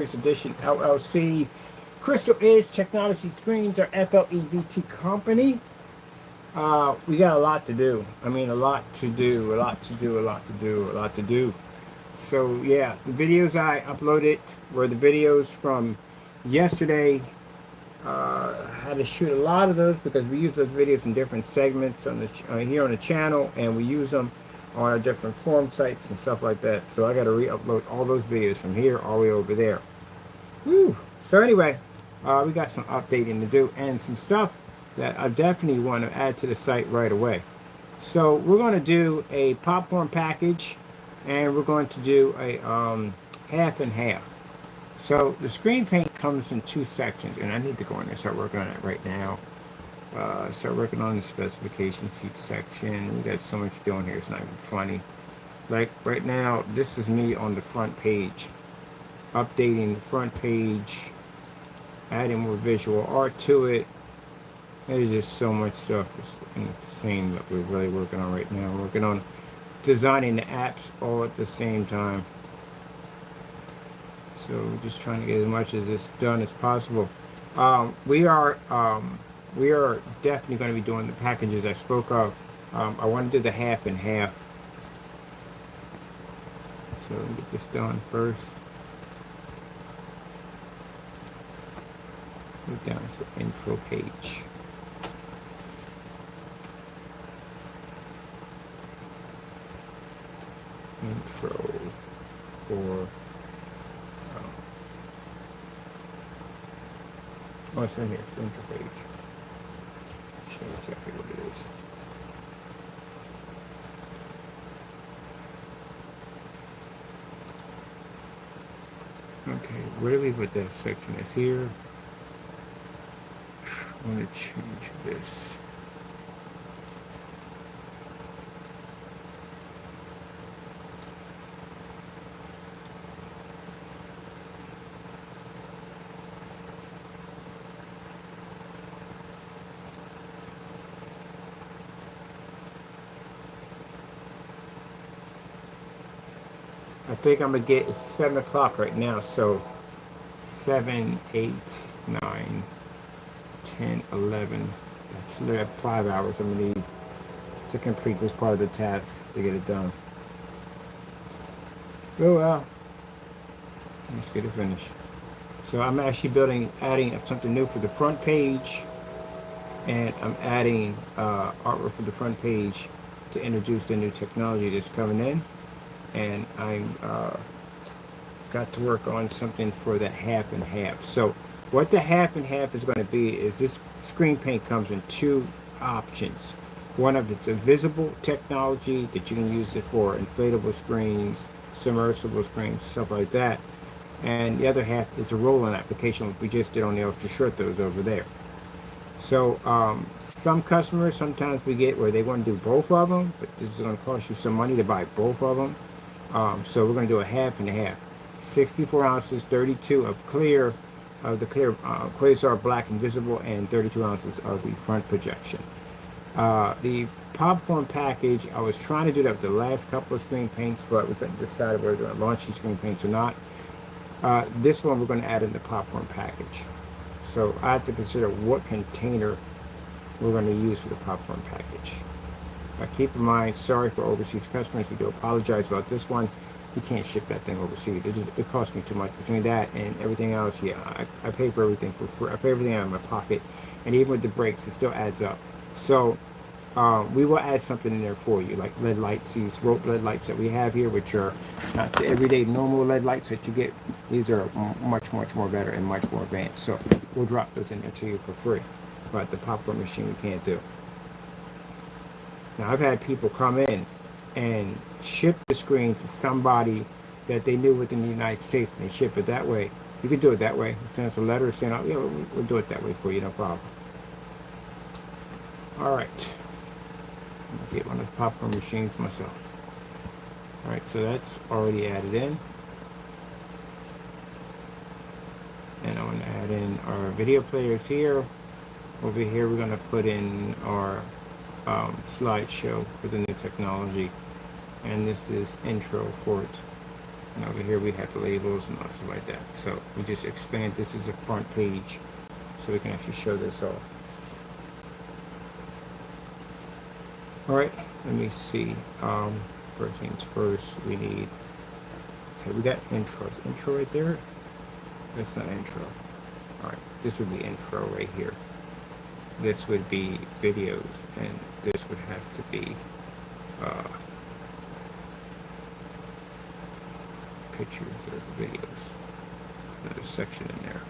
Edition LLC. Crystal Edge Technology Screens are FLE company. We got a lot to do. I mean, a lot to do. So yeah, the videos I uploaded were the videos from yesterday. I had to shoot a lot of those because we use those videos in different segments on the here on the channel, and we use them on our different forum sites and stuff like that. So I got to re-upload all those videos from here all the way over there. Woo. So anyway, we got some updating to do and some stuff that I definitely want to add to the site right away. So we're going to do a popcorn package, and we're going to do a half and half. So the screen paint comes in two sections, and I need to go in there and start working on it right now. Start working on the specification sheet section. We got so much doing here, it's not even funny. Like right now, this is me on the front page, updating the front page, adding more visual art to it. There's just so much stuff. It's insane that we're really working on right now. We're working on designing the apps all at the same time. So we're just trying to get as much of this done as possible. We are definitely going to be doing the packages I spoke of. I want to do the half and half. So let me get this done first. Go down to the intro page. Intro for oh, it's in here. It's intro page. Show exactly what it is. Okay, where do we put that section? Is here. I want to change this. I think I'm gonna get it's 7 o'clock right now, so 7, 8, 9, 10, 11. That's literally 5 hours I'm gonna need to complete this part of the task to get it done. Oh well, let's get it finished. So I'm actually adding something new for the front page, and I'm adding artwork for the front page to introduce the new technology that's coming in. And I'm got to work on something for that half and half. So what the half and half is going to be is this screen paint comes in two options. One of it's a visible technology that you can use it for inflatable screens, submersible screens, stuff like that. And the other half is a roll-on application like we just did on the ultra short those over there. So some customers, sometimes we get where they want to do both of them, but this is going to cost you some money to buy both of them. So we're going to do a half and a half. 64 ounces, 32 of clear, the clear quasar black invisible, and 32 ounces of the front projection. The popcorn package, I was trying to do that with the last couple of screen paints, but we couldn't decide whether we're going to launch these screen paints or not. This one we're going to add in the popcorn package. So I have to consider what container we're going to use for the popcorn package. Keep in mind, sorry for overseas customers, we do apologize about this one. You can't ship that thing overseas. It costs me too much. Between that and everything else, yeah, I pay for everything for free. I pay everything out of my pocket, and even with the brakes, it still adds up. So we will add something in there for you, like LED lights, these rope LED lights that we have here, which are not the everyday normal LED lights that you get. These are much more better and much more advanced. So we'll drop those in there to you for free. But the popcorn machine we can't do. Now, I've had people come in and ship the screen to somebody that they knew within the United States, and they ship it that way. You can do it that way. Send us a letter saying, oh, yeah, we'll do it that way for you, no problem. All right. I'm going to get one of the popcorn machines myself. All right, so that's already added in. And I'm going to add in our video players here. Over here, we're going to put in our slideshow for the new technology, and this is intro for it. And over here we have the labels and stuff like that. So we just expand this as a front page so we can actually show this off. Alright, let me see. First things first, we need, okay, we got intros. Intro right there? That's not intro. Alright, this would be intro right here. This would be videos, and this would have to be pictures or videos. Another section in there.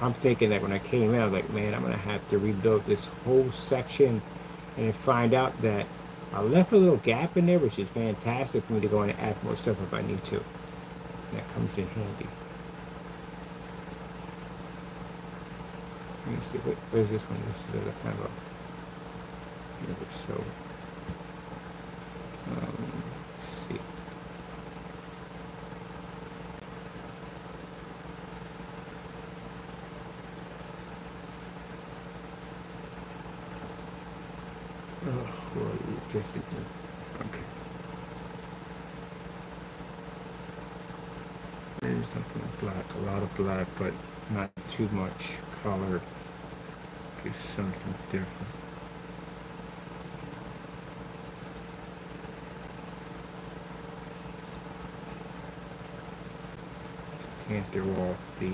I'm thinking that when I came out, like, man, I'm gonna have to rebuild this whole section, and find out that I left a little gap in there, which is fantastic for me to go in and add more stuff if I need to. And that comes in handy. Let me see, where's this one? This is a kind of a, so, let's see. Oh, well, just okay. There's something black, a lot of black, but not too much color. Gives something different. Can't throw off the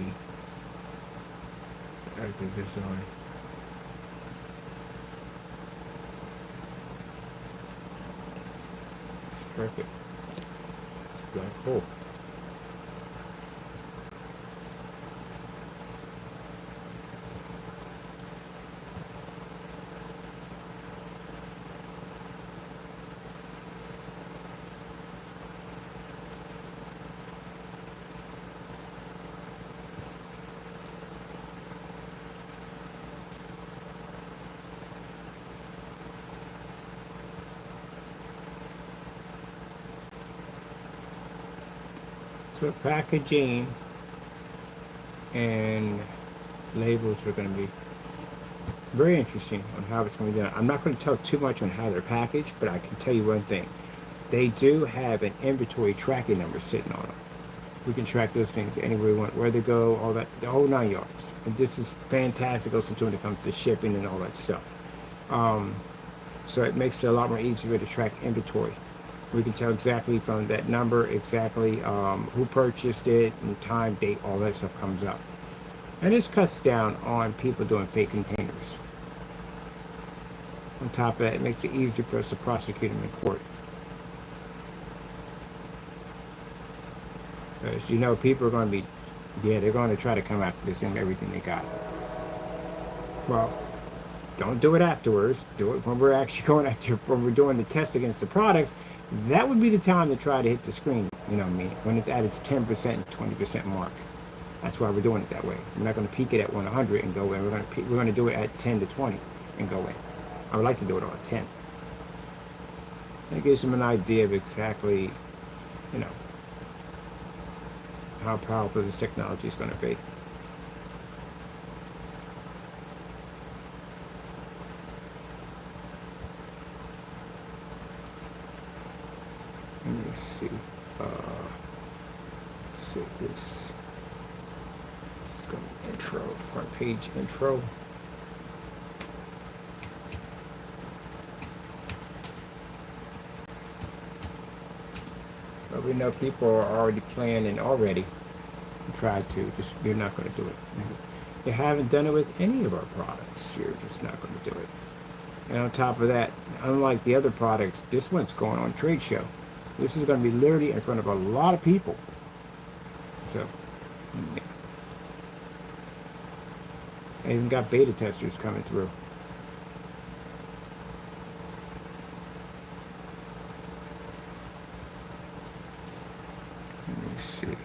ugly design. Perfect. Black hole. So packaging and labels are going to be very interesting on how it's going to be done. I'm not going to tell too much on how they're packaged, but I can tell you one thing. They do have an inventory tracking number sitting on them. We can track those things anywhere we want, where they go, all that, the whole 9 yards. And this is fantastic also when it comes to shipping and all that stuff. So it makes it a lot more easier to track inventory. We can tell exactly from that number, exactly who purchased it, and time, date, all that stuff comes up. And this cuts down on people doing fake containers. On top of that, it makes it easier for us to prosecute them in court. As you know, people are going to be, they're going to try to come after this and everything they got. Well, don't do it afterwards. Do it when we're actually going after, when we're doing the test against the products. That would be the time to try to hit the screen, you know what I mean, when it's at its 10% and 20% mark. That's why we're doing it that way. We're not going to peak it at 100 and go in. We're going to do it at 10 to 20 and go in. I would like to do it all at 10. That gives them an idea of exactly, you know, how powerful this technology is going to be. Let me see. So this is going to be intro, front page intro. But we know people are already planning already to try to, just you're not going to do it. You haven't done it with any of our products. You're just not going to do it. And on top of that, unlike the other products, this one's going on trade show. This is going to be literally in front of a lot of people. So, yeah. I even got beta testers coming through. Let me see.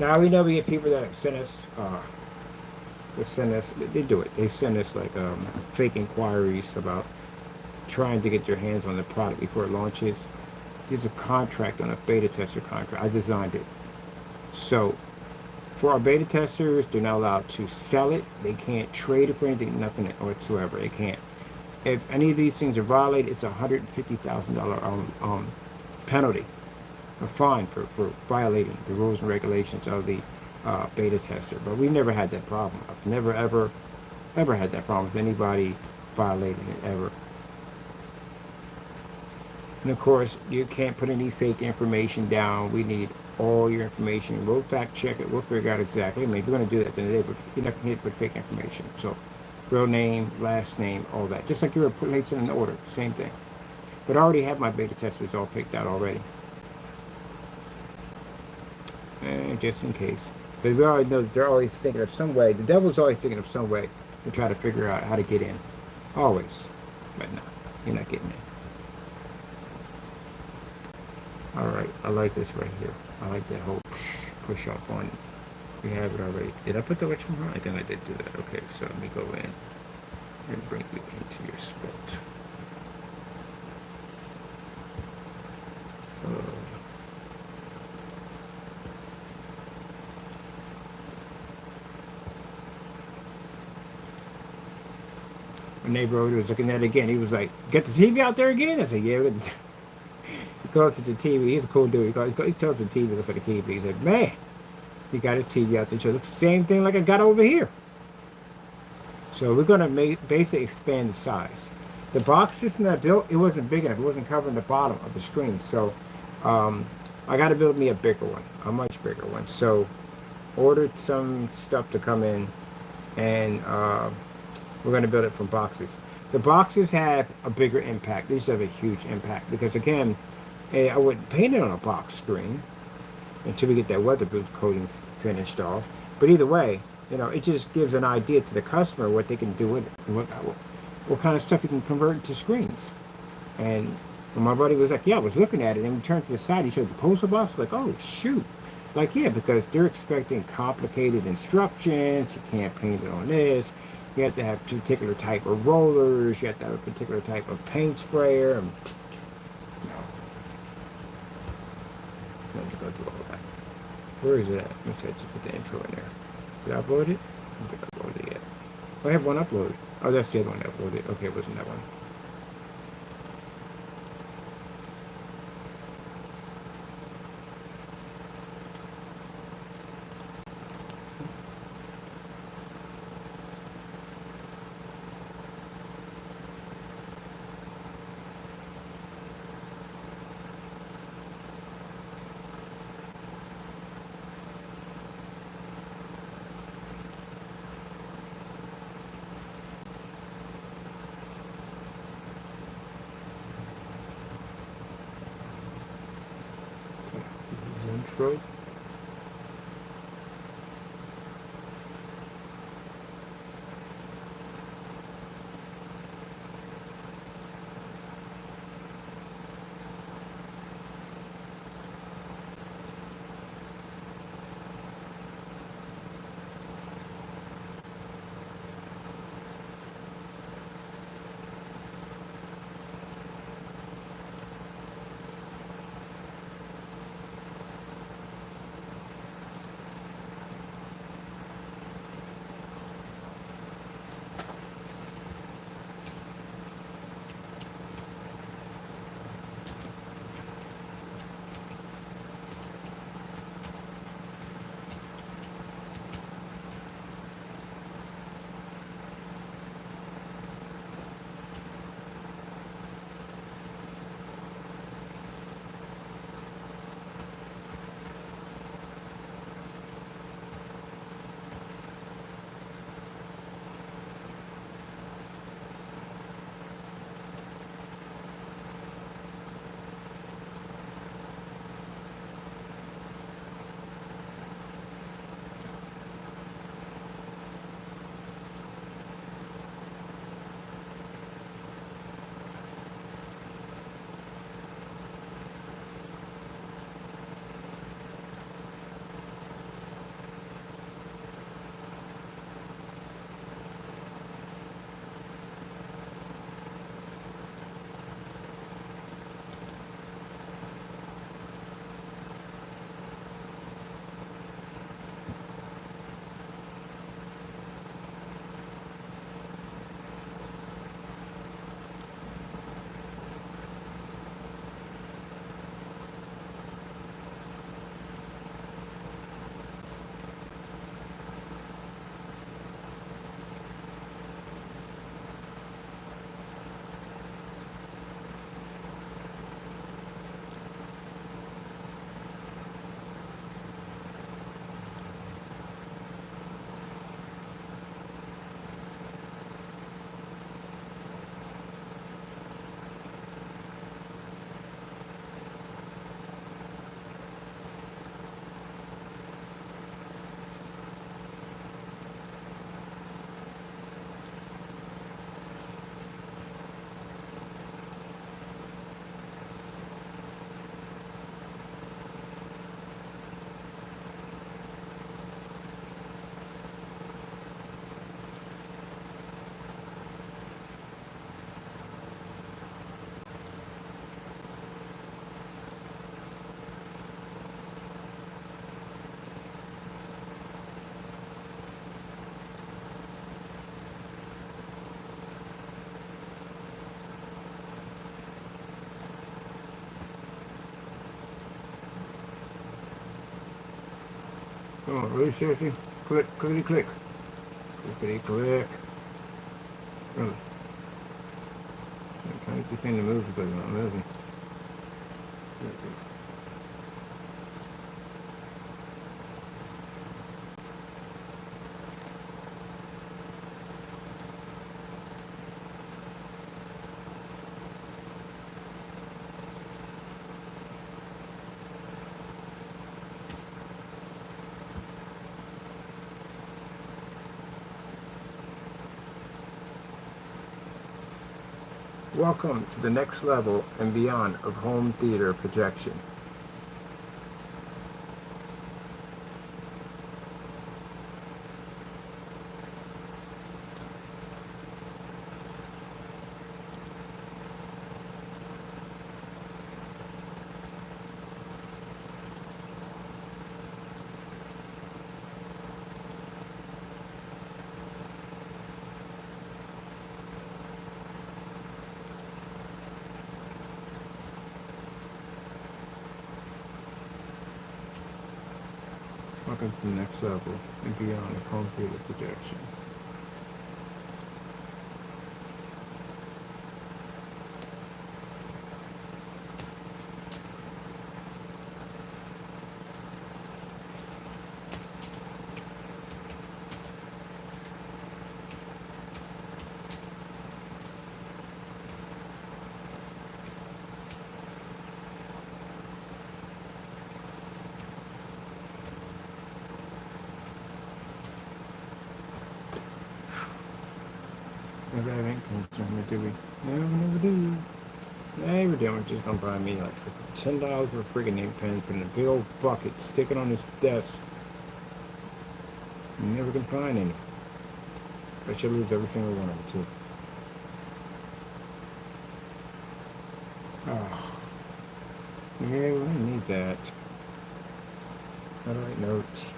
Now we know we get people that send us, they do it. They send us like fake inquiries about trying to get your hands on the product before it launches. There's a contract on a beta tester contract. I designed it. So For our beta testers, they're not allowed to sell it. They can't trade it for anything, nothing whatsoever. They can't. If any of these things are violated, it's a $150,000 penalty, a fine for violating the rules and regulations of the beta tester. But we've never had that problem. I've never ever had that problem with anybody violating it ever. And of course, you can't put any fake information down. We need all your information. We'll fact check it. We'll figure out exactly. I mean, if you're going to do that at the end of the day, but you're not going to put fake information. So, real name, last name, all that. Just like you were placing an order, same thing. But I already have my beta testers all picked out already. And just in case. Because we already know that they're always thinking of some way. The devil's always thinking of some way to try to figure out how to get in. Always. But no, you're not getting in. Alright, I like this right here. I like that whole push up on it. We have it already. Did I put the which one on? I think I did do that. Okay, so let me go in and bring you into your spot. My neighbor was looking at it again. He was like, "Get the TV out there again?" I said, "Yeah." He goes to the TV. He's a cool dude. He tells the TV looks like a TV. He said, "Man, he got his TV out there. So it looks the same thing like I got over here." So we're gonna basically expand the size. The box system that I built, it wasn't big enough. It wasn't covering the bottom of the screen. So I got to build me a bigger one, a much bigger one. So ordered some stuff to come in, and we're going to build it from boxes. The boxes have a bigger impact. These have a huge impact because, again, I wouldn't paint it on a box screen until we get that weatherproof coating finished off. But either way, you know, it just gives an idea to the customer what they can do with it, and what kind of stuff you can convert to screens. And my buddy was like, "Yeah, I was looking at it," and we turned to the side. He showed the poster box. Like, "Oh shoot!" Like, yeah, because they're expecting complicated instructions. You can't paint it on this. You have to have a particular type of rollers. You have to have a particular type of paint sprayer. And, no, just go through all that. Where is it at? Let me see. I just put the intro in there. Did I upload it? I don't think I uploaded it yet. Oh, I have one uploaded. Oh, that's the other one I uploaded. Okay, it wasn't that one. Intro. Come on, really seriously? Click, clickety click. Clickety click. Really. I'm trying to get this thing to move because it's not moving. Welcome to the next level and beyond of home theater projection. Welcome to the next level and beyond of home theater projection. Never have ink pens, do we? No, we never do. Never do. It's just gonna buy me like $10 for a friggin' ink pen, put in a big old bucket, stick it on this desk. You never can find any. I should lose every single one of them too. Oh. Yeah, we don't need that. How to write notes.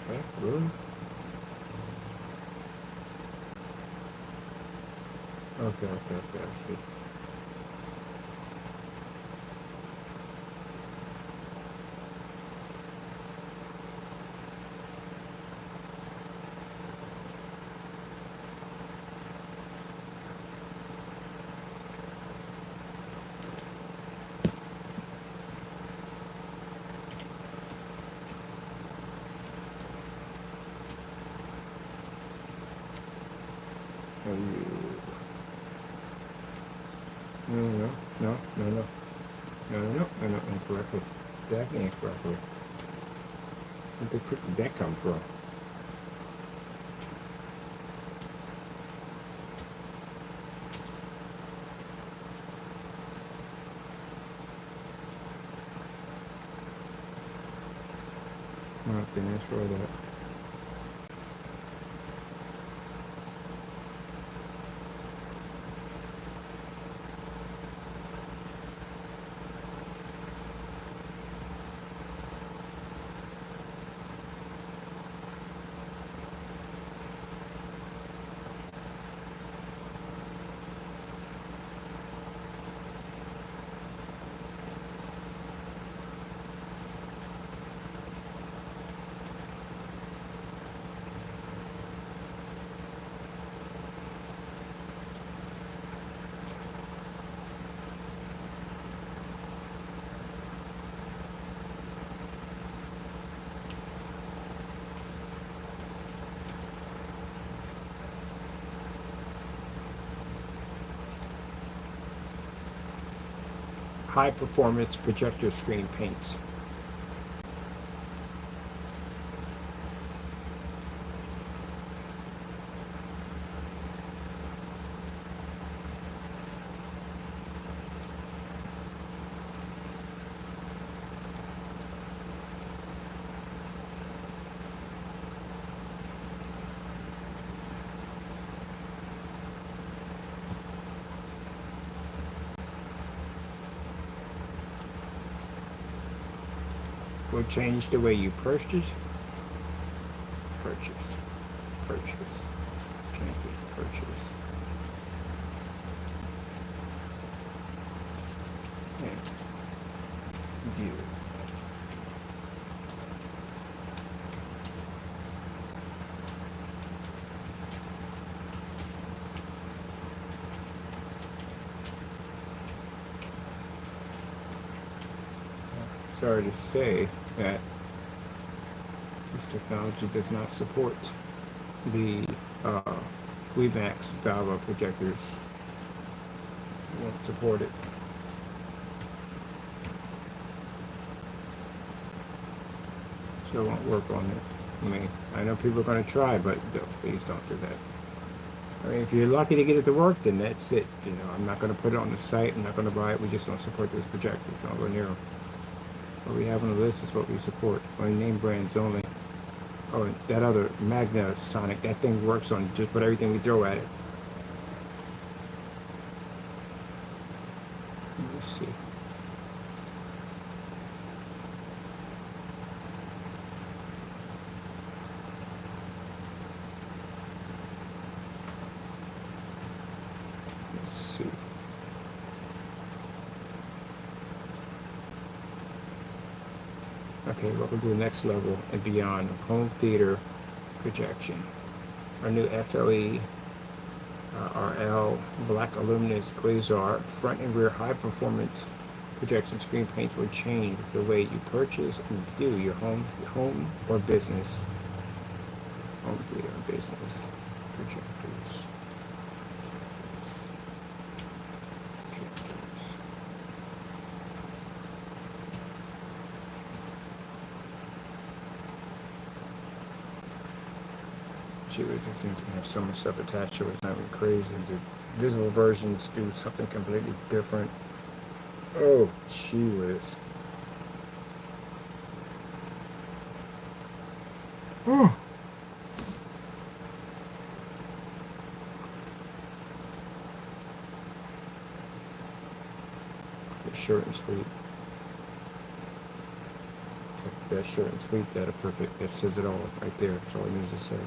Okay, really? Okay, I see. No, incorrectly. Definitely incorrectly. Where the frick did that come from? Oh, didn't ask for that. High performance projector screen paints. Will change the way you purchase. Change it, purchase. and view. Sorry to say that this technology does not support the WeMax Valve projectors. It won't support it. So it won't work on it. I mean, I know people are going to try, but no, please don't do that. I mean, if you're lucky to get it to work, then that's it. You know, I'm not going to put it on the site. I'm not going to buy it. We just don't support those projectors. Don't go near them. What we have on the list is what we support. Only name brands only. Oh, and that other Magna Sonic, that thing works on just about everything we throw at it. Let me see. Let's see. Okay, welcome to the next level and beyond of home theater projection. Our new FLE RL Black Luminous Quasar front and rear high performance projection screen paints will change the way you purchase and view your home or business. Home theater and business projectors. This thing's gonna have so much stuff attached to it, it's not even crazy. The visible versions do something completely different. Oh, gee whiz. Oh. It's short and sweet. That's short and sweet, that are perfect. That says it all right there. That's all it needs to say.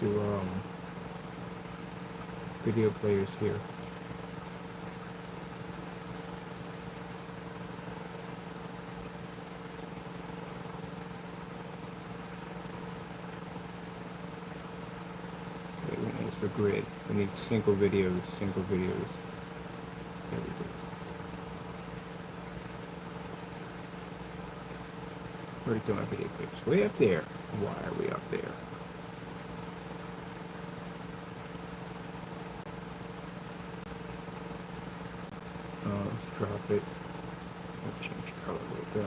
We'll do video players here. Okay, we need for grid. We need single videos. There we go. Where do my video clips? Way up there. Why are we up there? Let's drop it. Let's change color a little bit.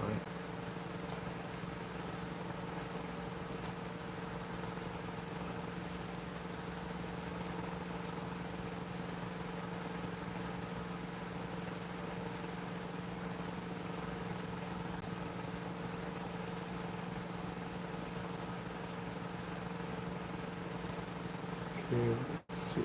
Okay, let's see.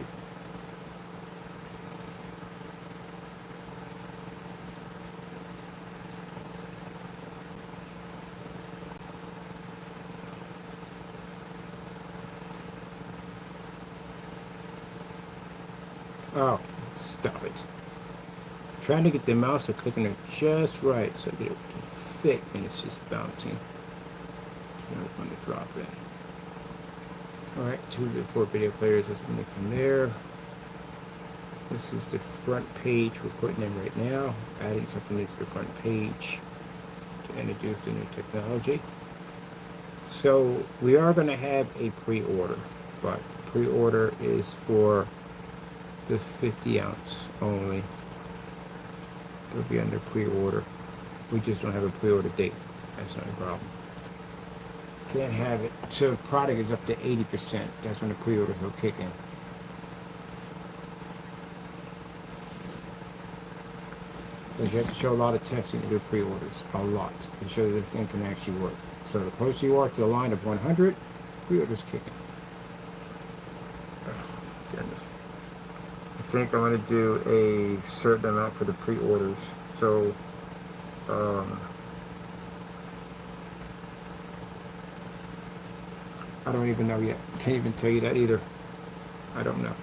Oh, stop it. Trying to get the mouse to click on it just right so that it can fit and it's just bouncing. Now we're going to drop in. Alright, 2 to 4 video players. Let's move from there. This is the front page we're putting in right now. Adding something into the front page to introduce the new technology. So we are going to have a pre-order, but pre-order is for the 50 ounce only. It'll be under pre-order. We just don't have a pre-order date. That's not a problem. Can't have it till product is up to 80%. That's when the pre-orders will kick in. Because you have to show a lot of testing to do pre-orders. A lot. To show that this thing can actually work. So the closer you are to the line of 100, pre-orders kick in. Oh, goodness. I think I'm going to do a certain amount for the pre-orders. So, I don't even know yet. Can't even tell you that either. I don't know.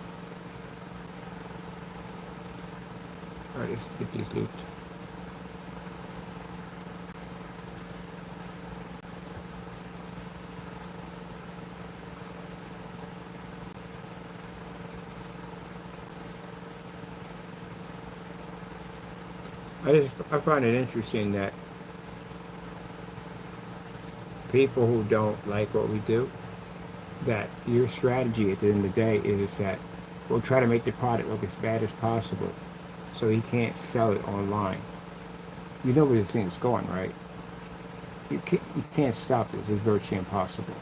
Alright, let's get these looped. I find it interesting that people who don't like what we do, that your strategy at the end of the day is that we'll try to make the product look as bad as possible so you can't sell it online. You know where this thing is going, right? You can't stop this. It's virtually impossible.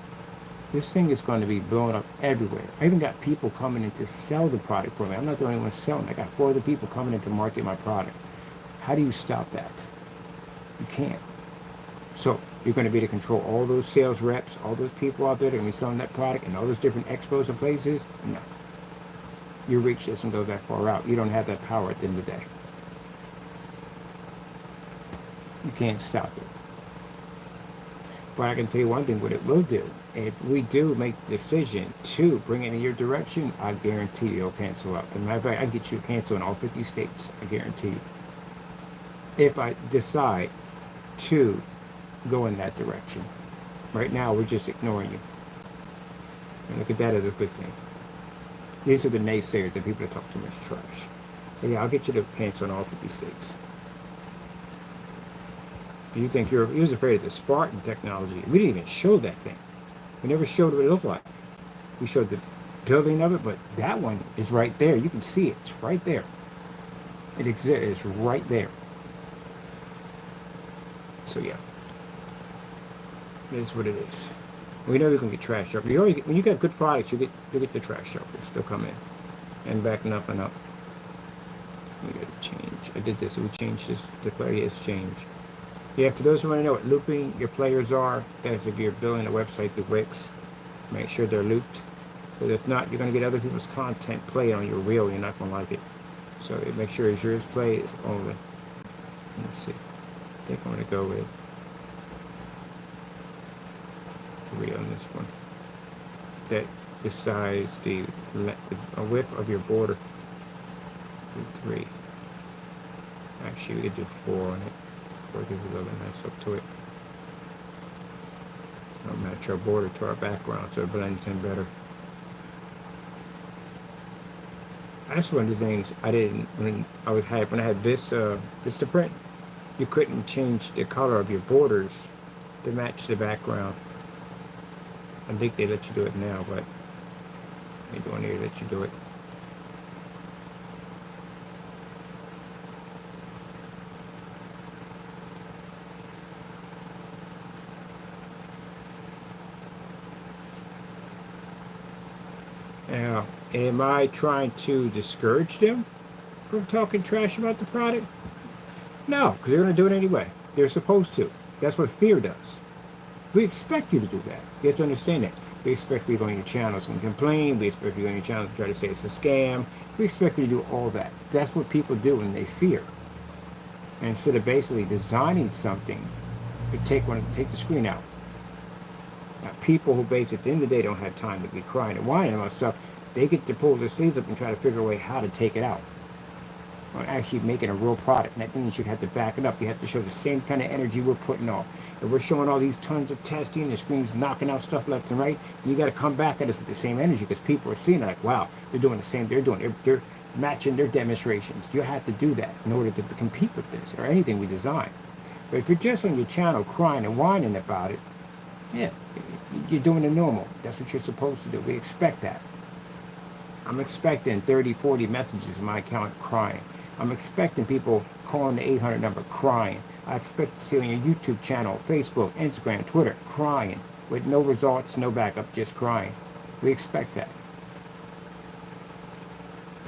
This thing is going to be blown up everywhere. I even got people coming in to sell the product for me. I'm not the only one selling. I got 4 other people coming in to market my product. How do you stop that? You can't. So you're going to be able to control all those sales reps, all those people out there that are going to be selling that product and all those different expos and places? No. Your reach doesn't go that far out. You don't have that power at the end of the day. You can't stop it. But I can tell you one thing, what it will do. If we do make the decision to bring it in your direction, I guarantee you it'll cancel out. As a matter of fact, I can get you canceled in all 50 states. I guarantee you. If I decide to go in that direction. Right now, we're just ignoring you. And look at that as a good thing. These are the naysayers, the people that talk too much trash. But yeah, I'll get you to cancel in all 50 states. You think he was afraid of the Spartan technology. We didn't even show that thing. We never showed what it looked like. We showed the building of it, but that one is right there. You can see it. It's right there. It exists. It's right there. So yeah. It is what it is. We know you can get trash sharpers. When you got good products, you get the trash sharpers. They'll come in. And backing up and up. We gotta change. I did this. We changed this. The player has changed. Yeah, for those who want to know what looping your players are, that's if you're building a website through Wix, make sure they're looped. But if not, you're going to get other people's content played on your reel. You're not going to like it. So make sure it's yours played only. Let's see. I think I'm going to go with 3 on this one. That decides the width of your border. 3. Actually, we could do 4 on it. Gives a little nice look to it. I'll match our border to our background so it blends in better. That's one of the things I didn't when I had this to print. You couldn't change the color of your borders to match the background. I think they let you do it now, but they don't need to let you do it. Now, am I trying to discourage them from talking trash about the product? No, because they're going to do it anyway. They're supposed to. That's what fear does. We expect you to do that. You have to understand that. We expect you to go on your channels and complain. We expect you to go on your channels and try to say it's a scam. We expect you to do all that. That's what people do when they fear. And instead of basically designing something to take the screen out. Now, people who basically at the end of the day don't have time to be crying and whining about stuff, they get to pull their sleeves up and try to figure a way how to take it out. Or actually making a real product. And that means you have to back it up. You have to show the same kind of energy we're putting off. If we're showing all these tons of testing, the screen's knocking out stuff left and right, you got to come back at us with the same energy because people are seeing it like, wow, they're doing the same. They're matching their demonstrations. You have to do that in order to compete with this or anything we design. But if you're just on your channel crying and whining about it, yeah, you're doing the normal. That's what you're supposed to do. We expect that. I'm expecting 30, 40 messages in my account crying. I'm expecting people calling the 800 number crying. I expect to see on your YouTube channel, Facebook, Instagram, Twitter, crying with no results, no backup, just crying. We expect that.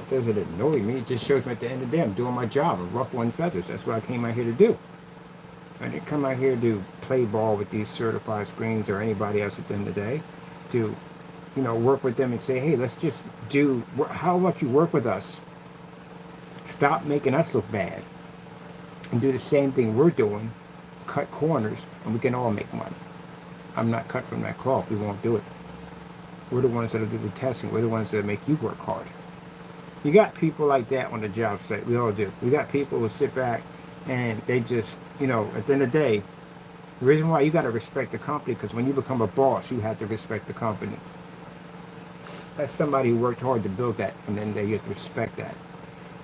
It doesn't annoy me. It just shows me at the end of the day I'm doing my job of ruffling feathers. That's what I came out here to do. I didn't come out here to play ball with these certified screens or anybody else at the end of the day. To, work with them and say, hey, let's just do, how about you work with us? Stop making us look bad. And do the same thing we're doing. Cut corners and we can all make money. I'm not cut from that cloth. We won't do it. We're the ones that do the testing. We're the ones that make you work hard. You got people like that on the job site. We all do. We got people who sit back and they just, at the end of the day, the reason why you got to respect the company, because when you become a boss, you have to respect the company. That's somebody who worked hard to build that. From the end of the day, you have to respect that.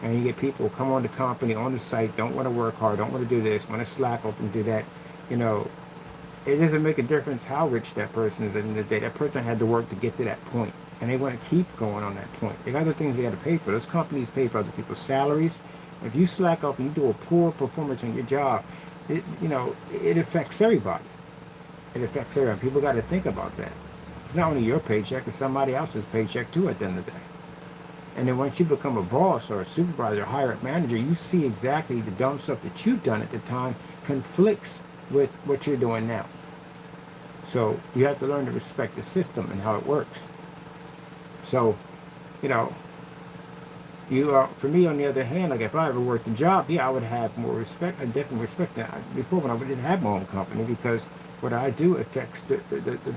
And you get people who come on the company, on the site, don't want to work hard, don't want to do this, want to slack off and do that. It doesn't make a difference how rich that person is at the end of the day. That person had to work to get to that point. And they want to keep going on that point. They got other things they got to pay for. Those companies pay for other people's salaries. If you slack off and you do a poor performance on your job, it affects everybody. It affects everybody. People got to think about that. It's not only your paycheck, it's somebody else's paycheck too at the end of the day. And then once you become a boss or a supervisor or higher up manager, you see exactly the dumb stuff that you've done at the time conflicts with what you're doing now. So you have to learn to respect the system and how it works. So, for me, on the other hand, like if I ever worked a job, yeah, I would have more respect. I definitely respect that before when I didn't have my own company, because what I do affects the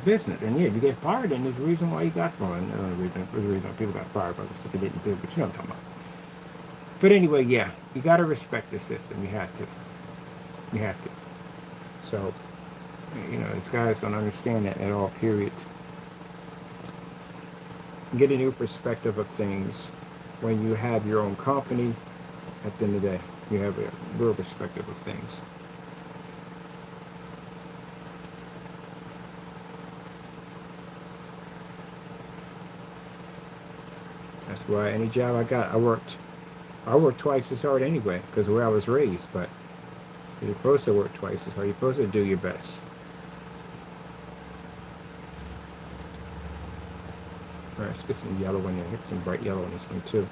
business. And yeah, if you get fired, then there's a reason why you got fired. There's a reason people got fired by the stuff they didn't do, but you know what I'm talking about. But anyway, yeah, you got to respect the system. You have to. You have to. So, these guys don't understand that at all, period. Get a new perspective of things. When you have your own company, at the end of the day, you have a real perspective of things. That's why any job I got, I worked twice as hard anyway, because of where I was raised. But you're supposed to work twice as hard. You're supposed to do your best. Alright, let's get some yellow in there. Get some bright yellow in this one too.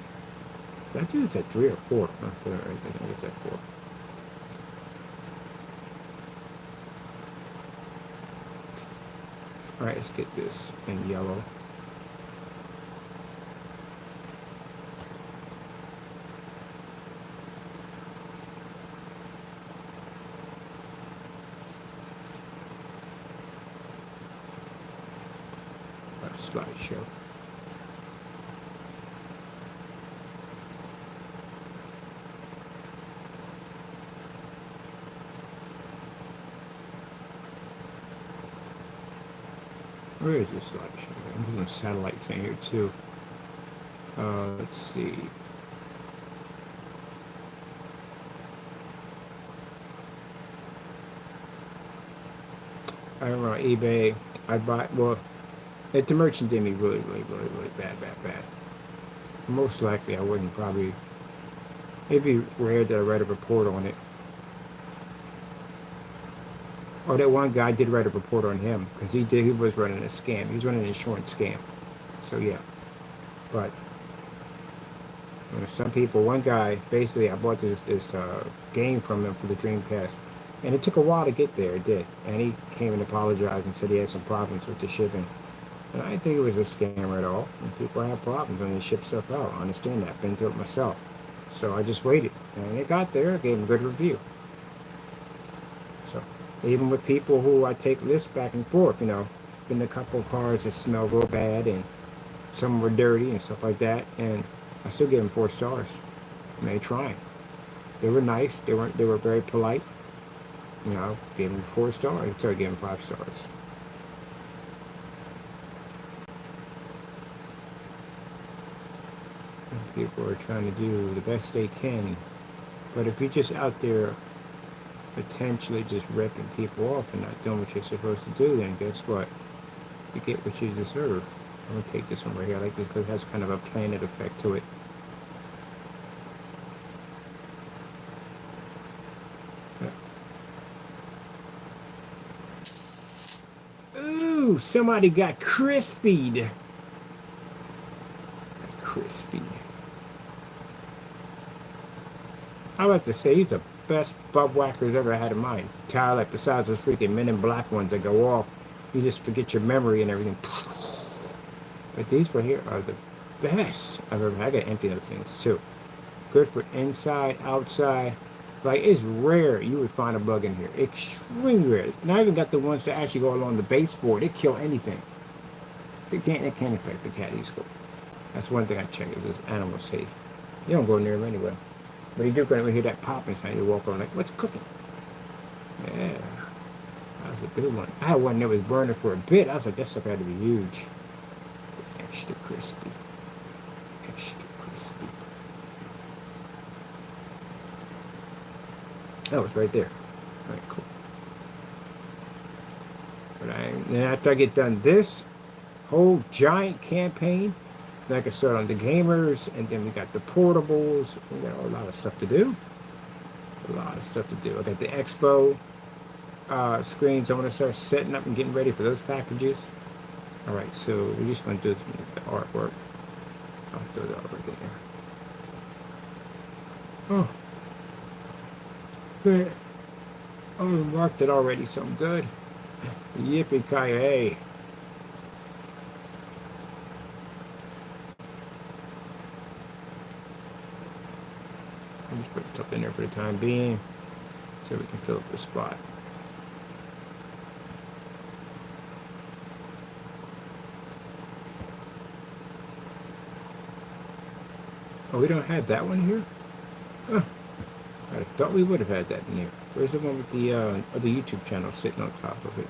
Did I do this at 3 or 4? I think it's at 4. Alright, let's get this in yellow. Slideshow. Where is this slideshow? I'm using satellites in here too. Let's see. I remember on eBay, I bought, the merchant did me really bad. Most likely I wouldn't probably, it'd be rare that I read a report on it. Or that one guy did write a report on him, because he was running a scam. He was running an insurance scam. So yeah. But some people, one guy, basically I bought this game from him for the Dreamcast. And it took a while to get there, it did. And he came and apologized and said he had some problems with the shipping. And I didn't think it was a scammer at all. And people have problems when they ship stuff out. I understand that. I've been through it myself. So I just waited. And it got there. I gave him a good review. So even with people who I take lists back and forth, been a couple of cars that smell real bad and some were dirty and stuff like that. And I still gave them 4 stars. And they trying. They were nice. They were very polite. Gave them 4 stars. I gave them 5 stars. People are trying to do the best they can, but if you're just out there potentially just ripping people off and not doing what you're supposed to do, then guess what? You get what you deserve. I'm gonna take this one right here. I like this because it has kind of a planet effect to it. Ooh, somebody got crispied. Crispy. I would have to say he's the best butt whackers ever had in mind. Tyler, like besides those freaking Men in Black ones that go off, you just forget your memory and everything. But these right here are the best I've ever had. I gotta empty those things too. Good for inside, outside. Like, it's rare you would find a bug in here. Extremely rare. Now I even got the ones that actually go along the baseboard. They kill anything. It can't affect the caddy scope. That's one thing I check. Is this animal safe? You don't go near them anyway. But you do go and hear that pop inside. You walk on like, what's cooking? Yeah, that was a good one. I had one that was burning for a bit. I was like, that stuff had to be huge. Extra crispy. Extra crispy. Oh, it's right there. All right, cool. But then after I get done this whole giant campaign, then I can start on the gamers, and then we got the portables. We got a lot of stuff to do. A lot of stuff to do. I got the expo screens. I want to start setting up and getting ready for those packages. All right, so we're just going to do the artwork. I'll throw the artwork in there. Oh, good. Oh, marked it already, so I'm good. Yippee-ki-yay. I'll just put it up in there for the time being so we can fill up the spot. Oh, we don't have that one here? Oh, I thought we would have had that in here. Where's the one with the other YouTube channel sitting on top of it?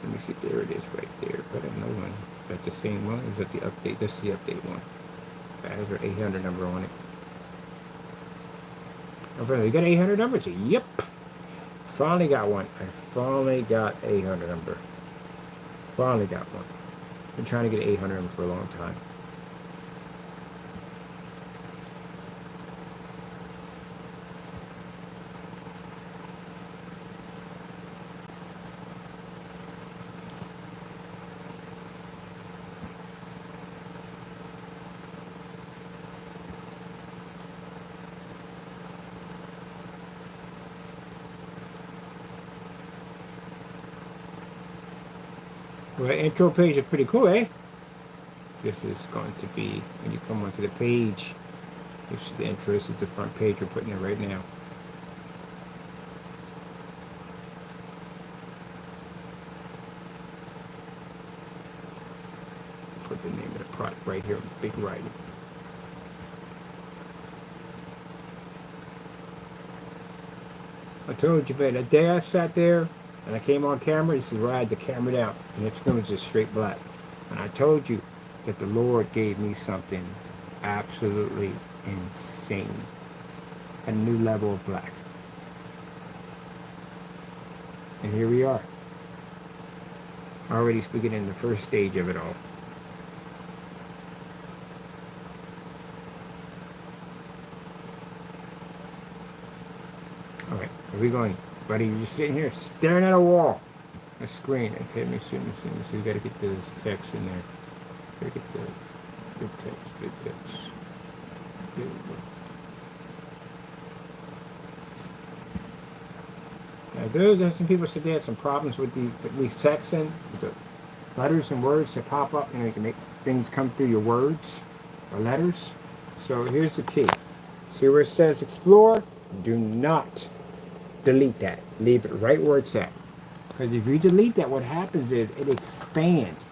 Let me see. There it is right there. But another one. Is that the same one? Is that the update? That's the update one. That has our 800 number on it. Oh, you got 800 numbers? Yep. Finally got one. I finally got 800 number. Finally got one. Been trying to get 800 number for a long time. Well, the intro page is pretty cool, eh? This is going to be, when you come onto the page, this is the intro. This is the front page we're putting in right now. Put the name of the product right here in big writing. I told you, man, that day I sat there and I came on camera, this is where I had the camera down, and the screen was just straight black. And I told you that the Lord gave me something absolutely insane. A new level of black. And here we are. Already speaking in the first stage of it all. Alright, where are we going? Buddy, you're just sitting here staring at a wall. A screen. Okay, let me see. We gotta get this text in there. Gotta get the big text. There we go. Now there's some people said they had some problems with these texting, with the letters and words that pop up. You know, you can make things come through your words or letters. So here's the key. See where it says explore? Do not delete that. Leave it right where it's at. Because if you delete that, what happens is it expands.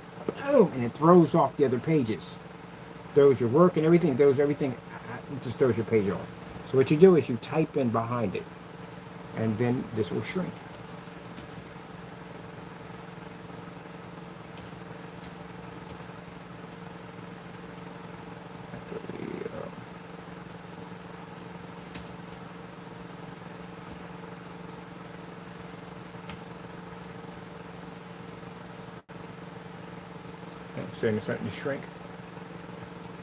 Oh, and it throws off the other pages. Throws your work and everything. Throws everything. It just throws your page off. So what you do is you type in behind it. And then this will shrink. Saying it's starting to shrink.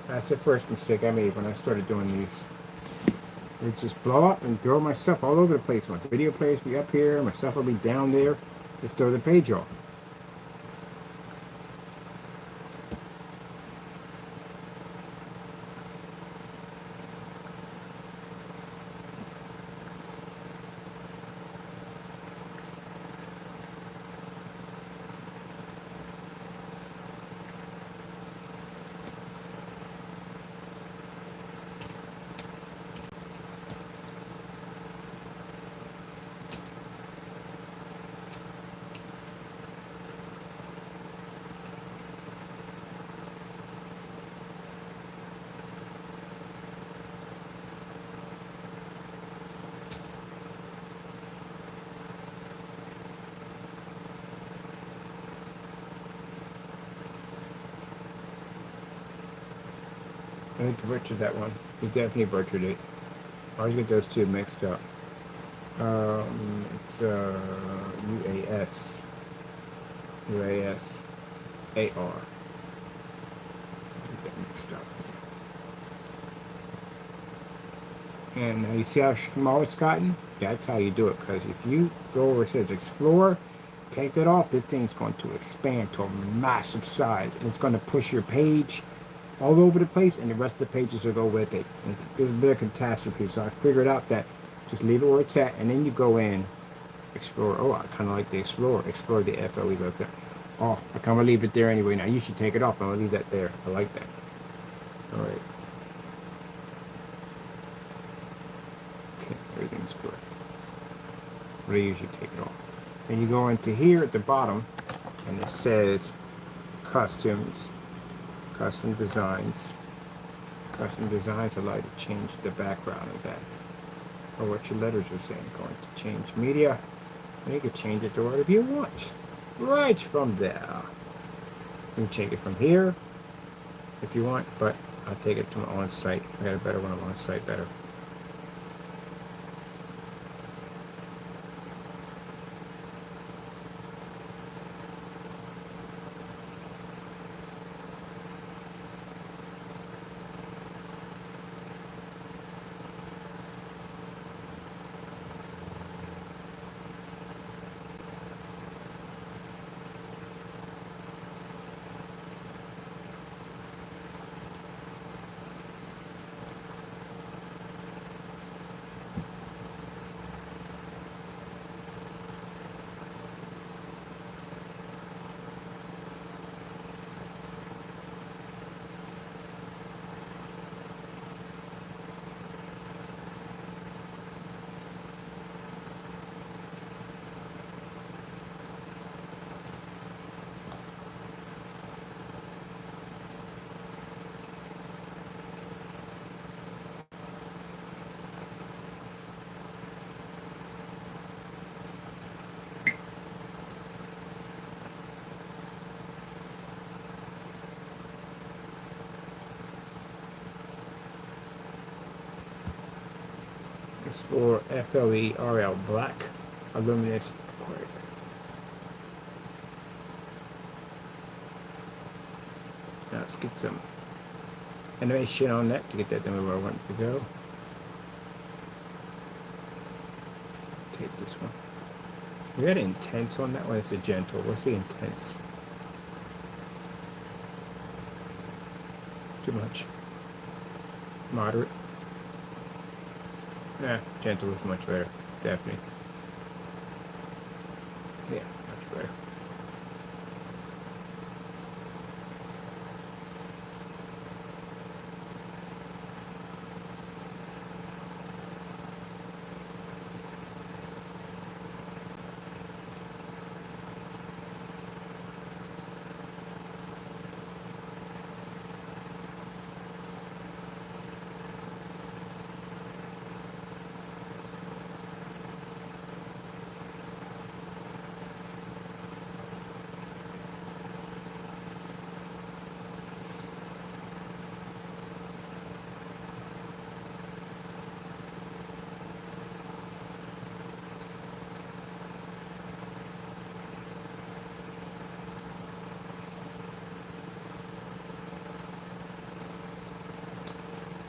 That's the first mistake I made when I started doing these. It just blow up and throw my stuff all over the place. My video players will be up here, my stuff will be down there. Just throw the page off. he butchered that one. He definitely butchered it. I always get those two mixed up. It's UAS. UAS. AR. Get that mixed up. And you see how small it's gotten? Yeah, that's how you do it. Because if you go where it says Explore, take that off, this thing's going to expand to a massive size. And it's going to push your page all over the place, and the rest of the pages will go with it. It's a bit of catastrophe. So I figured out that just leave it where it's at, and then you go in, Explore. Oh, I kind of like the Explore. Explore the FLE website. Oh, I kind of leave it there anyway. Now you should take it off. I'm going to leave that there. I like that. All right. Everything's good. But I usually take it off. Then you go into here at the bottom, and it says Customs, Custom Designs. Custom Designs allow you to change the background of that, or what your letters are saying. Going to change media, and you can change it to whatever you want, right from there. You can take it from here if you want, but I'll take it to my on site. I got a better one on site better. Explore FLE RL Black Luminous Quasar. Now let's get some animation on that to get that done where I want it to go. Take this one. We got intense on that one. It's a gentle. What's the intense? Too much. Moderate. Nah, gentle is much better. Definitely. Yeah, much better.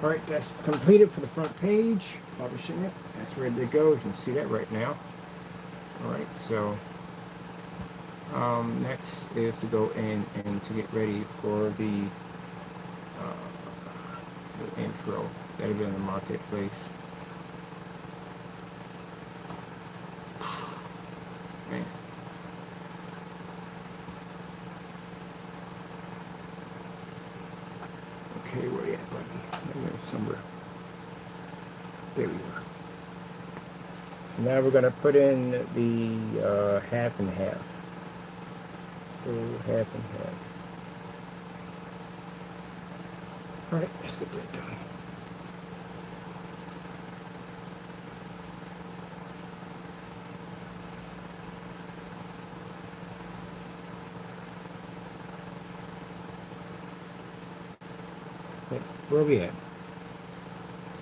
Alright, that's completed for the front page. Publishing it. That's ready to go. You can see that right now. Alright, so next is to go in and to get ready for the intro. That'll be on the marketplace. Man. Okay, where you at, buddy? Somewhere. There we are. Now we're going to put in the half and half. So half and half. Alright, let's get that done. Okay. Where are we at?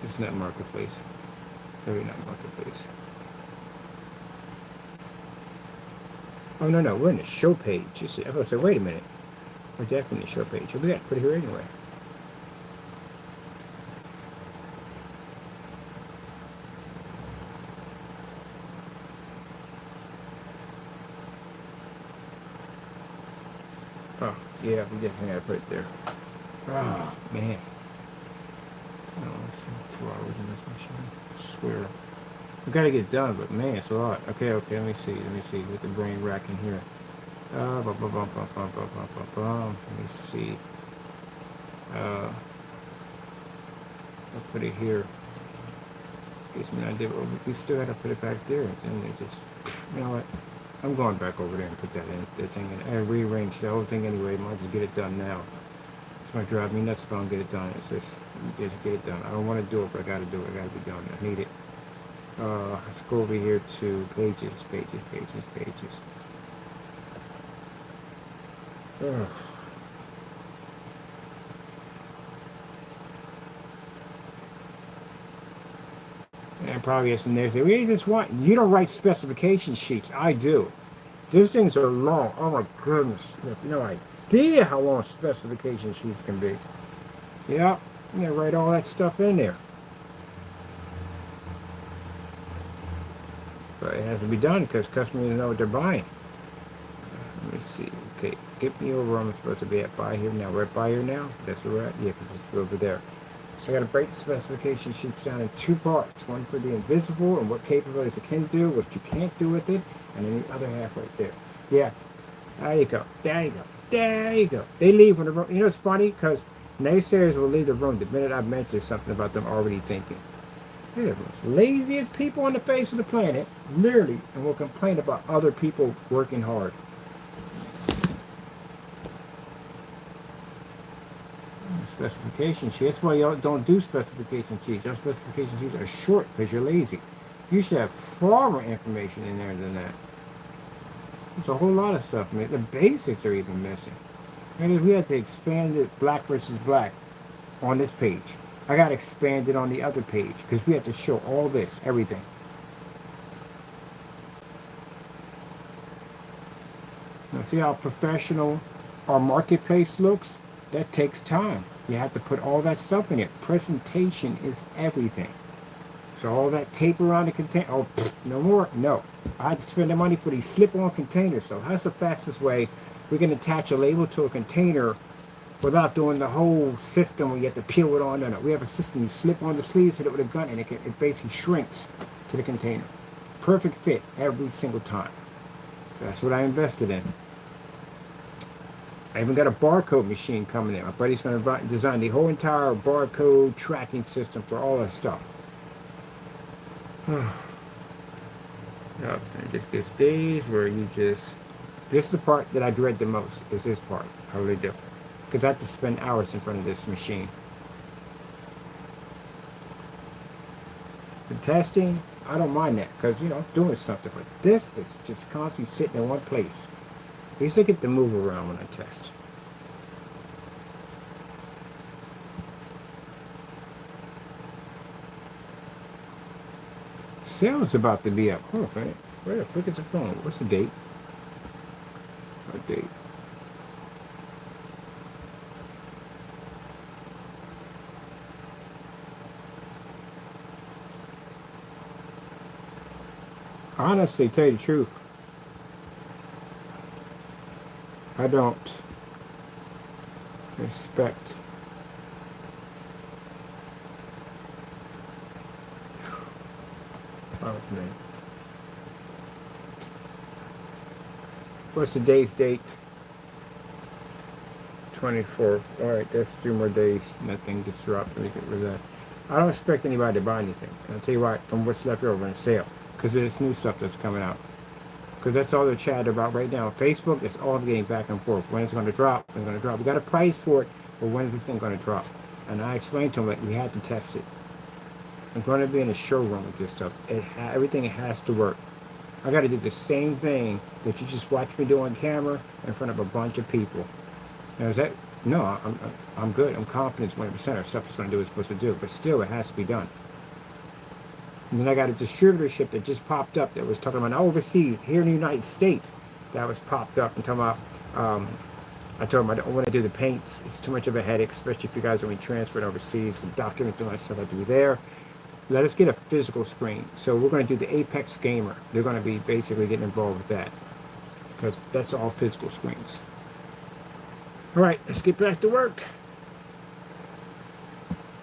It's not marketplace. Maybe not marketplace. Oh no, we're in the show page. I was going to say, wait a minute. We're definitely in the show page. We got to put it here anyway. Oh, yeah, we definitely got to put it there. Oh, man. Oh, it's 4 hours in this machine. I swear. We got to get it done, but man, it's a lot. Okay, let me see. With the brain rack in here. Let me see. I'll put it here. Gives me an idea, but we still got to put it back there. And they just, you know what? I'm going back over there and put that in, the thing in, and rearrange the whole thing anyway. Might just get it done now. It's going to drive me nuts if I don't get it done. It's just get it done. I don't want to do it, but I got to do it. I got to be done. I need it. Let's go over here to pages. Ugh. And probably has some there say, we just want, you don't write specification sheets. I do. These things are long. Oh my goodness. You have no idea how long specification sheets can be. Yeah, you gotta write all that stuff in there. But it has to be done because customers know what they're buying. Let me see. Okay, get me over. I'm supposed to be at buy here now. We're at buy here now. That's where we're at. Yeah, because it's over there. So I got to break the specification sheets down in 2 parts. One for the invisible and what capabilities it can do, what you can't do with it, and then the other half right there. Yeah, there you go. They leave when the room. You know, it's funny because naysayers will leave the room the minute I mention something about them already thinking. They're the most laziest people on the face of the planet, literally, and will complain about other people working hard. Specification sheet. That's why y'all don't do specification sheets. Your specification sheets are short because you're lazy. You should have far more information in there than that. There's a whole lot of stuff. Man. The basics are even missing. And we had to expand it black versus black on this page. I got to expand it on the other page because we have to show all this, everything. Now see how professional our marketplace looks? That takes time. You have to put all that stuff in it. Presentation is everything. So all that tape around the container, oh, no more? No. I had to spend the money for these slip-on containers. So how's the fastest way we can attach a label to a container without doing the whole system where you have to peel it on? No. We have a system. You slip on the sleeves, hit it with a gun, and it basically shrinks to the container. Perfect fit every single time. So that's what I invested in. I even got a barcode machine coming in. My buddy's going to design the whole entire barcode tracking system for all that stuff. Yep, and just gets days where you just... This is the part that I dread the most, is this part. I really do. Because I have to spend hours in front of this machine. The testing, I don't mind that, because, you know, I'm doing something. But this is just constantly sitting in one place. At least I get to move around when I test. Sales about to be up. Oh, man. Where the frick is the phone? What's the date? What date? Honestly, tell you the truth, I don't respect What's today's date? 24th. Alright, that's 2 more days. Nothing gets dropped. Let me get rid of that. I don't expect anybody to buy anything. And I'll tell you what, from what's left over in sale. Because there's new stuff that's coming out. Because that's all they're chatting about right now. Facebook, it's all getting back and forth. When it's going to drop, when it's going to drop. We got a price for it, but when is this thing going to drop? And I explained to them that we had to test it. I'm going to be in a showroom with this stuff. Everything has to work. I got to do the same thing that you just watch me do on camera in front of a bunch of people. Now, is that No, I'm good. I'm confident 100% our stuff is going to do what it's supposed to do, but still, it has to be done. And then I got a distributorship that just popped up that was talking about overseas, here in the United States, that was popped up and talking about, I told him I don't want to do the paints. It's too much of a headache, especially if you guys are being transferred overseas. The documents and all that stuff have to be there. Let us get a physical screen. So we're going to do the Apex Gamer. They're going to be basically getting involved with that, because that's all physical screens. All right, let's get back to work.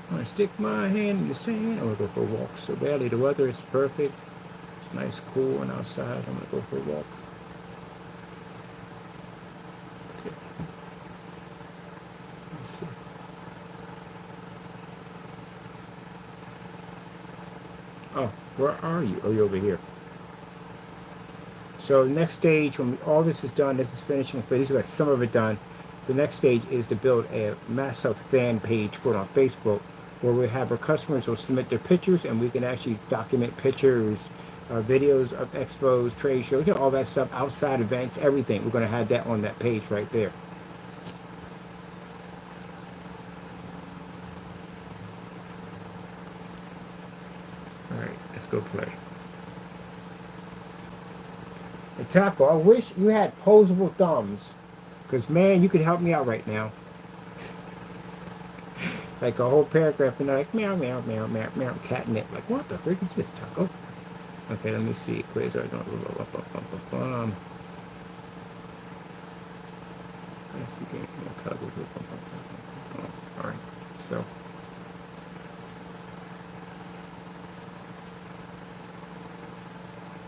I'm going to stick my hand in the sand. I'm going to go for a walk so badly. The weather is perfect. It's nice, cool, and outside. I'm going to go for a walk. Okay. Let's see. Oh, where are you? Oh, you're over here. So the next stage, when all this is done, this is finishing. At least we got some of it done. The next stage is to build a massive fan page for it on Facebook, where we have our customers will submit their pictures, and we can actually document pictures, videos of expos, trade shows, all that stuff, outside events, everything. We're going to have that on that page right there. All right, let's go play. Hey, Taco, I wish you had posable thumbs, because, man, you could help me out right now. Like a whole paragraph, and they're like, meow, meow, meow, meow, meow, catnip. Like, what the frick is this, Taco? Okay, let me see. Quasar, all right, so.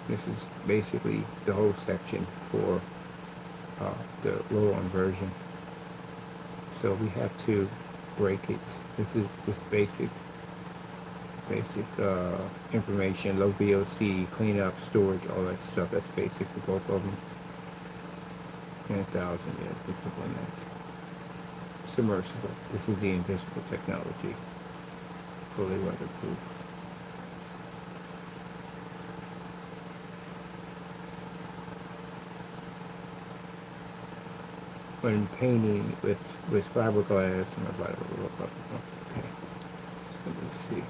This is basically the whole section for the low-on version. So we have to break it. This is this basic information, low VOC, cleanup, storage, all that stuff. That's basic for both of them. And 1,000, yeah, different one next. Submersible. This is the invisible technology. Fully weatherproof. When painting with fiberglass, okay. So let's see.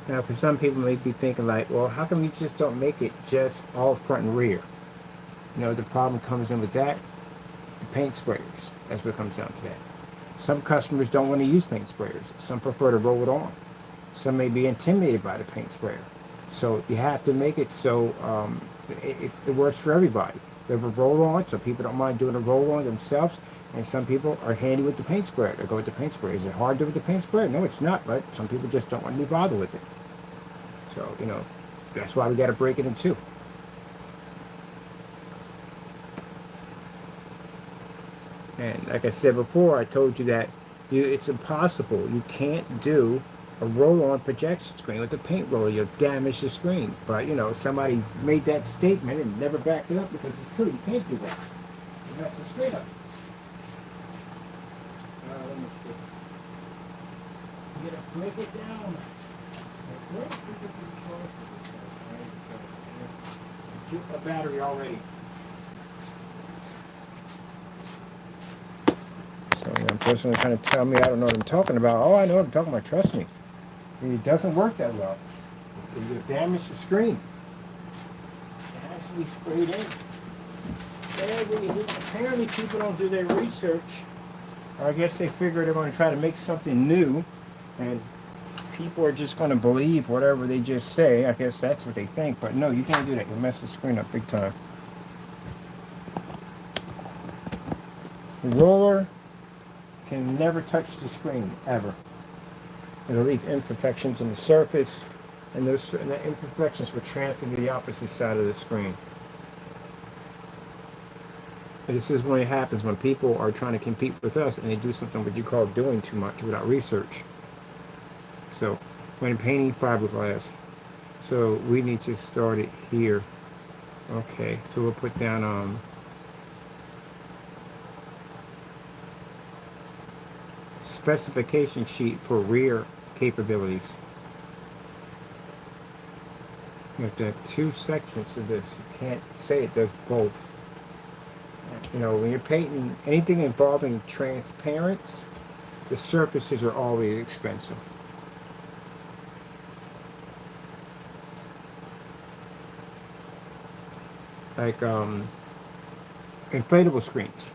Now, for some people, may be thinking like, well, how come you just don't make it just all front and rear? You know, the problem comes in with that, the paint sprayers. That's what comes down to that. Some customers don't want to use paint sprayers. Some prefer to roll it on. Some may be intimidated by the paint sprayer. So you have to make it so it works for everybody. We have a roll-on, so people don't mind doing a roll-on themselves, and some people are handy with the paint sprayer. They go with the paint sprayer. Is it hard to do with the paint sprayer? No, it's not, but some people just don't want to be bothered with it. So, you know, that's why we got to break it in two. And like I said before, I told you that it's impossible. You can't do a roll-on projection screen with a paint roller. You'll damage the screen. But, you know, somebody made that statement and never backed it up, because it's true. You can't do that. You mess the screen up. Let me see. You gotta break it down. A battery already. So one person was trying to tell me I don't know what I'm talking about. Oh, I know what I'm talking about. Trust me. It doesn't work that well. It'll damage the screen. It has to be sprayed in. Apparently people don't do their research. Or I guess they figure they're going to try to make something new, and people are just going to believe whatever they just say. I guess that's what they think. But no, you can't do that. You'll mess the screen up big time. The roller can never touch the screen, ever. It'll leave imperfections on the surface, and the imperfections will transfer to the opposite side of the screen. And this is when it happens, when people are trying to compete with us and they do something what you call doing too much without research. So, when painting fiberglass, so we need to start it here. Okay, so we'll put down specification sheet for rear capabilities. You have to have two sections of this. You can't say it does both. You know, when you're painting anything involving transparents, the surfaces are always expensive. Like inflatable screens.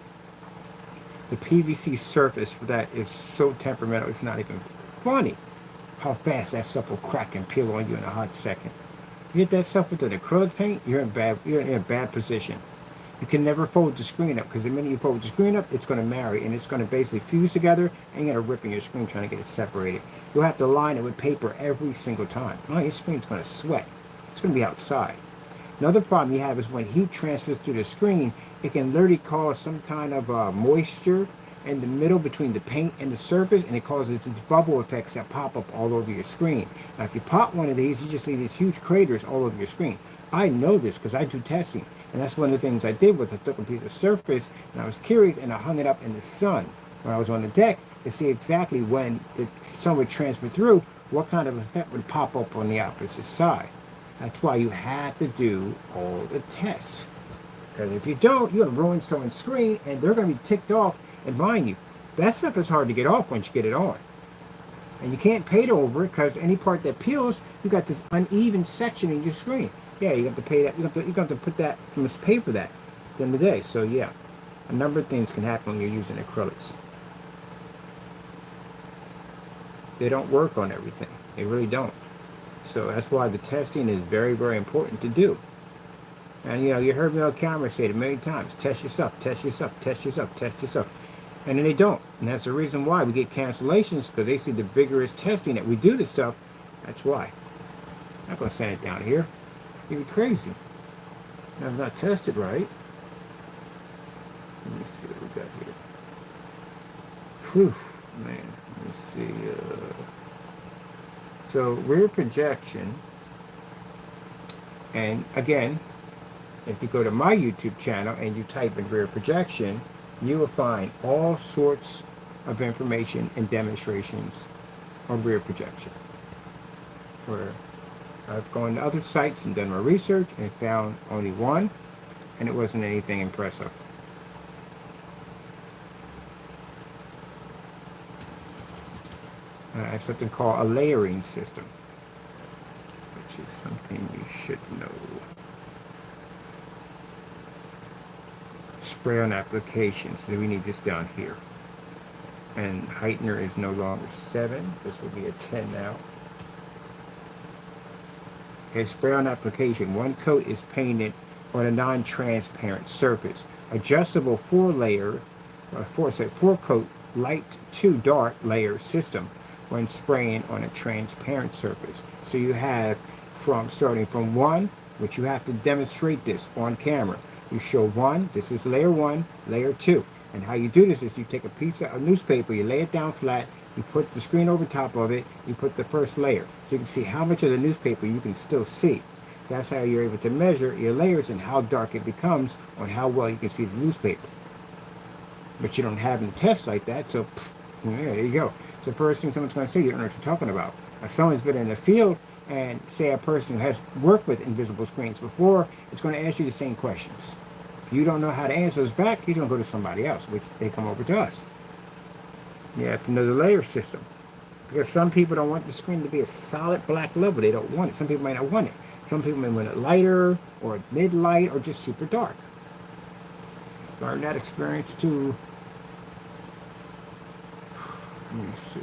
The PVC surface for that is so temperamental, it's not even funny how fast that stuff will crack and peel on you in a hot second. You hit that stuff with an acrylic paint, you're in a bad position. You can never fold the screen up because the minute you fold the screen up, it's going to marry and it's going to basically fuse together and you're going to rip in your screen trying to get it separated. You'll have to line it with paper every single time. Oh, your screen's going to sweat. It's going to be outside. Another problem you have is when heat transfers through the screen, it can literally cause some kind of moisture in the middle between the paint and the surface, and it causes these bubble effects that pop up all over your screen. Now, if you pop one of these, you just leave these huge craters all over your screen. I know this because I do testing, and that's one of the things I did with. I took a piece of surface, and I was curious, and I hung it up in the sun when I was on the deck to see exactly when the sun would transfer through, what kind of effect would pop up on the opposite side. That's why you have to do all the tests. Because if you don't, you're going to ruin someone's screen, and they're going to be ticked off. And mind you, that stuff is hard to get off once you get it on. And you can't paint over it because any part that peels, you got this uneven section in your screen. Yeah, you have to pay that. You have to put that. You must pay for that at the end of the day. So yeah, a number of things can happen when you're using acrylics. They don't work on everything. They really don't. So that's why the testing is very, very important to do. And you know, you heard me on camera say it a million times: test yourself, test yourself, test yourself, test yourself. And then they don't. And that's the reason why we get cancellations, because they see the vigorous testing that we do this stuff. That's why. I'm not going to sand it down here. You'd be crazy. I've not tested right. Let me see what we got here. Whew, man. Let me see. So rear projection. And again, if you go to my YouTube channel and you type in rear projection, you will find all sorts of information and demonstrations on rear projection. Where I've gone to other sites and done my research and found only one, and it wasn't anything impressive. I have something called a layering system, which is something you should know. Spray on applications. So we need this down here. And heightener is no longer 7. This will be a 10 now. Okay, spray on application. One coat is painted on a non-transparent surface. Adjustable 4-coat light to dark layer system when spraying on a transparent surface. So you have starting from 1, which you have to demonstrate this on camera. You show 1, this is layer 1, layer 2. And how you do this is you take a piece of newspaper, you lay it down flat, you put the screen over top of it, you put the first layer. So you can see how much of the newspaper you can still see. That's how you're able to measure your layers and how dark it becomes on how well you can see the newspaper. But you don't have any tests like that, so yeah, there you go. So the first thing someone's going to say, you don't know what you're talking about. If someone's been in the field and say a person who has worked with invisible screens before, it's going to ask you the same questions. If you don't know how to answer those back, you're going to go to somebody else, which they come over to us. You have to know the layer system. Because some people don't want the screen to be a solid black level. They don't want it. Some people might not want it. Some people may want it lighter, or mid-light, or just super dark. Learn that experience too. Let me see.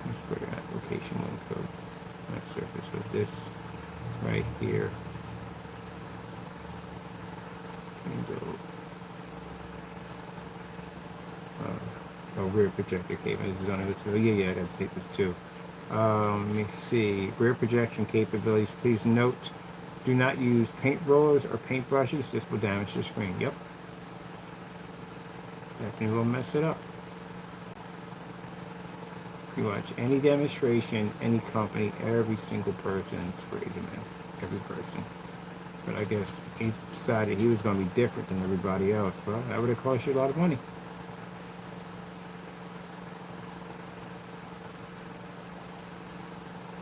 Let's put an application one code. That surface with this right here. And go. Rear projector cable. This is on it too. Yeah, I gotta see this too. Let me see. Rear projection capabilities. Please note, do not use paint rollers or paint brushes. This will damage the screen. Yep. That thing will mess it up. You watch any demonstration, any company, every single person sprays them in. Every person. But I guess he decided he was going to be different than everybody else. Well, that would have cost you a lot of money.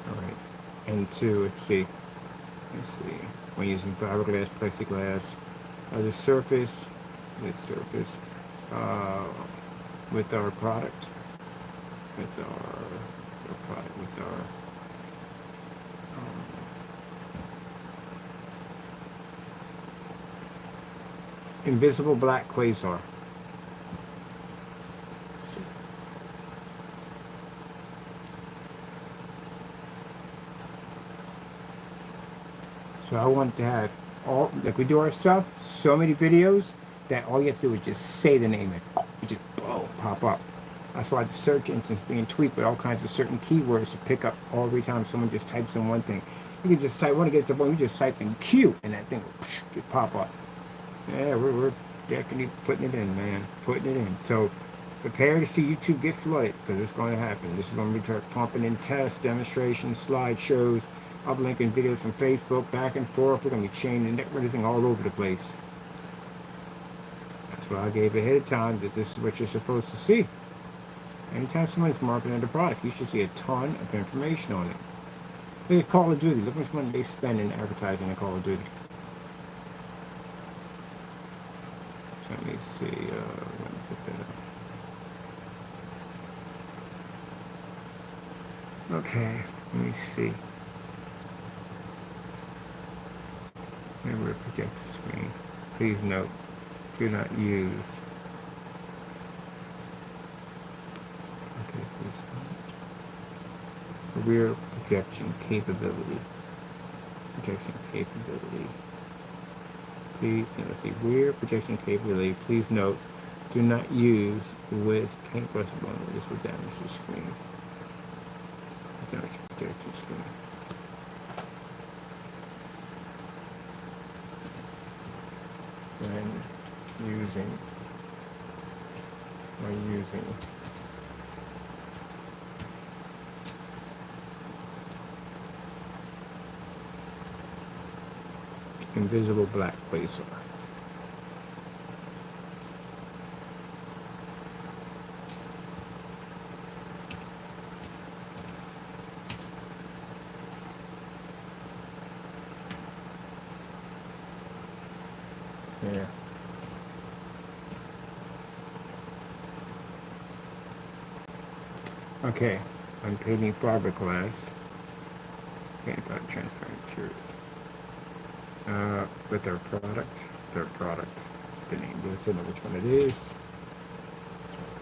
Alright. And 2, let's see. We're using fiberglass, plexiglass. the surface, uh, with our product, with our product, with our invisible black quasar. So I want to have all, like we do our stuff, so many videos that all you have to do is just say the name and it just boom, pop up. That's why the search engine's being tweaked with all kinds of certain keywords to pick up every time someone just types in one thing. You can just type, want to get to the point, you just type in Q and that thing will just pop up. Yeah, we're definitely putting it in, man. Putting it in. So prepare to see YouTube get flooded, because it's going to happen. This is going to be pumping in tests, demonstrations, slideshows, uplinking videos from Facebook, back and forth. We're going to be chaining everything all over the place. That's why I gave ahead of time that this is what you're supposed to see. Anytime somebody's marketing the product, you should see a ton of information on it. Look at Call of Duty. Look how much money they spend in advertising in Call of Duty. So let me see. Let me put that up. Okay, let me see. Rear projector screen. Please note, do not use. Okay, please. Rear projection capability. Projection capability. Please, let's see, rear projection capability. Please note, do not use with paintbrush bone. This will damage the screen. Damage projection screen. When using invisible black quasar. Yeah. Okay, I'm painting fiberglass. Painting fiber transparent materials. With their product, the name, we have to know which one it is.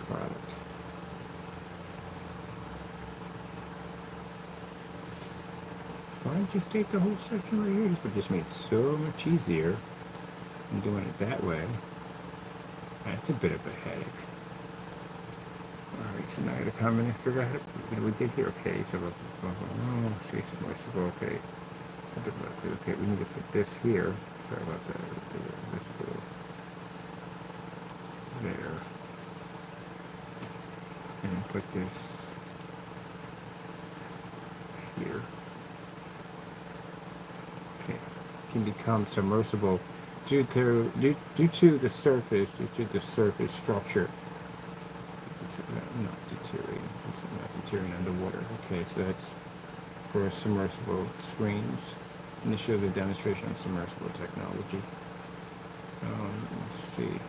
Product. Why don't you just take the whole section right here? This would just make it so much easier than doing it that way. That's a bit of a headache. Alright, so now I gotta come in and figure out what do we did here. Okay, so see some more. Okay. Okay, we need to put this here. Sorry about that. Let's go there. And put this here. Okay. Can become submersible due to the surface structure. It's not deteriorating. It's not deteriorating underwater. Okay, so that's for submersible screens. And this shows a demonstration of submersible technology. Let's see.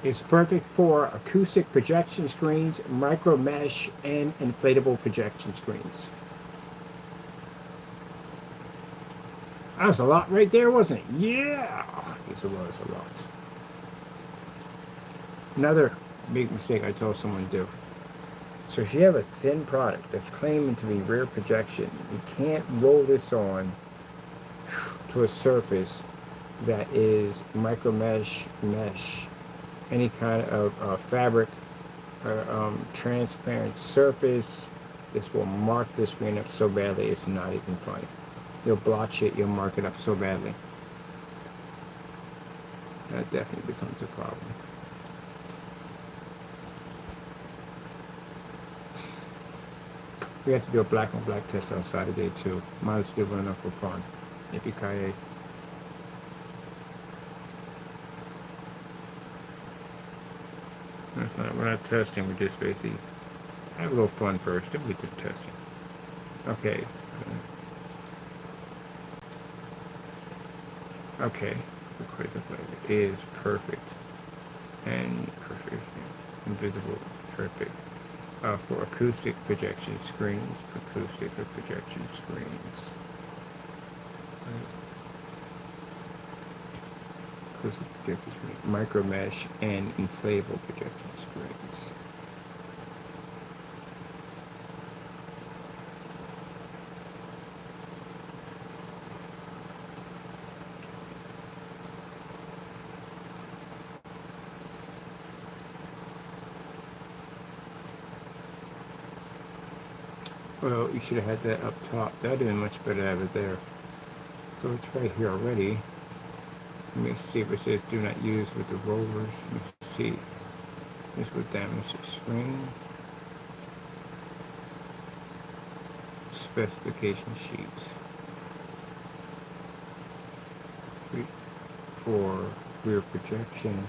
It's perfect for acoustic projection screens, micro mesh, and inflatable projection screens. That was a lot right there, wasn't it? Yeah! Yes, it was a lot. Another big mistake I told someone to do. So if you have a thin product that's claiming to be rear projection, you can't roll this on to a surface that is micro mesh, any kind of fabric or transparent surface. This will mark the screen up so badly it's not even funny. You'll blotch it, you'll mark it up so badly. That definitely becomes a problem. We have to do a black on black test on Saturday too. Might as well run enough for fun. Yippee-ki-yay. We're not testing, we're just basically have a little fun first, then we do testing. Okay. Okay. The quiz is perfect. And perfect. Invisible. Perfect. For acoustic projection screens. Acoustic or projection screens. Acoustic projection screens. Micro mesh and inflatable projection screens. Well, you should have had that up top. That would have been much better to have it there. So it's right here already. Let me see if it says do not use with the rollers. Let me see. This would damage the screen. Specification sheets. For rear projection.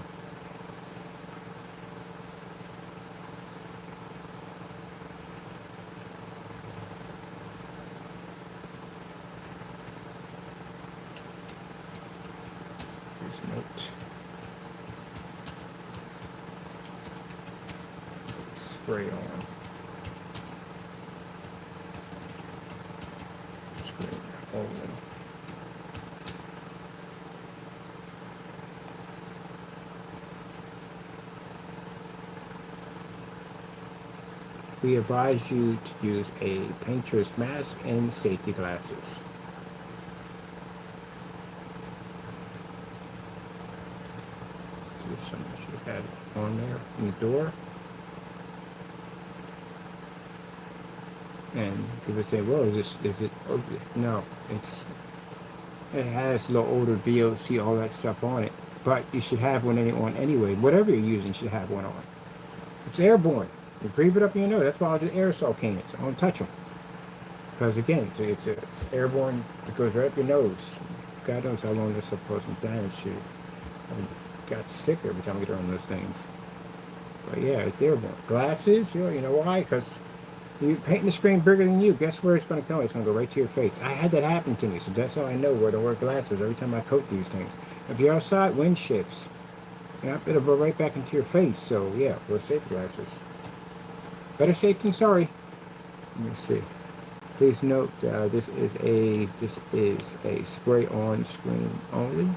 Spray on. Screen only. We advise you to use a painter's mask and safety glasses. So someone should have had it on there in the door. And people say, well, is it, no, it has low odor, VOC, all that stuff on it. But you should have one on anyway. Whatever you're using, you should have one on. It's airborne. You breathe it up in your nose. That's why I do aerosol cans. I don't touch them. Because again, it's airborne. It goes right up your nose. God knows how long this stuff goes and damage you. I got sick every time I get around those things. But yeah, it's airborne. Glasses, you know why? Because you paint the screen bigger than you. Guess where it's going to go? It's going to go right to your face. I had that happen to me, so that's how I know where to wear glasses every time I coat these things. If you're outside, wind shifts. Yeah, it'll go right back into your face. So yeah, wear safety glasses. Better safe than sorry. Let me see. Please note this is a spray on screen only.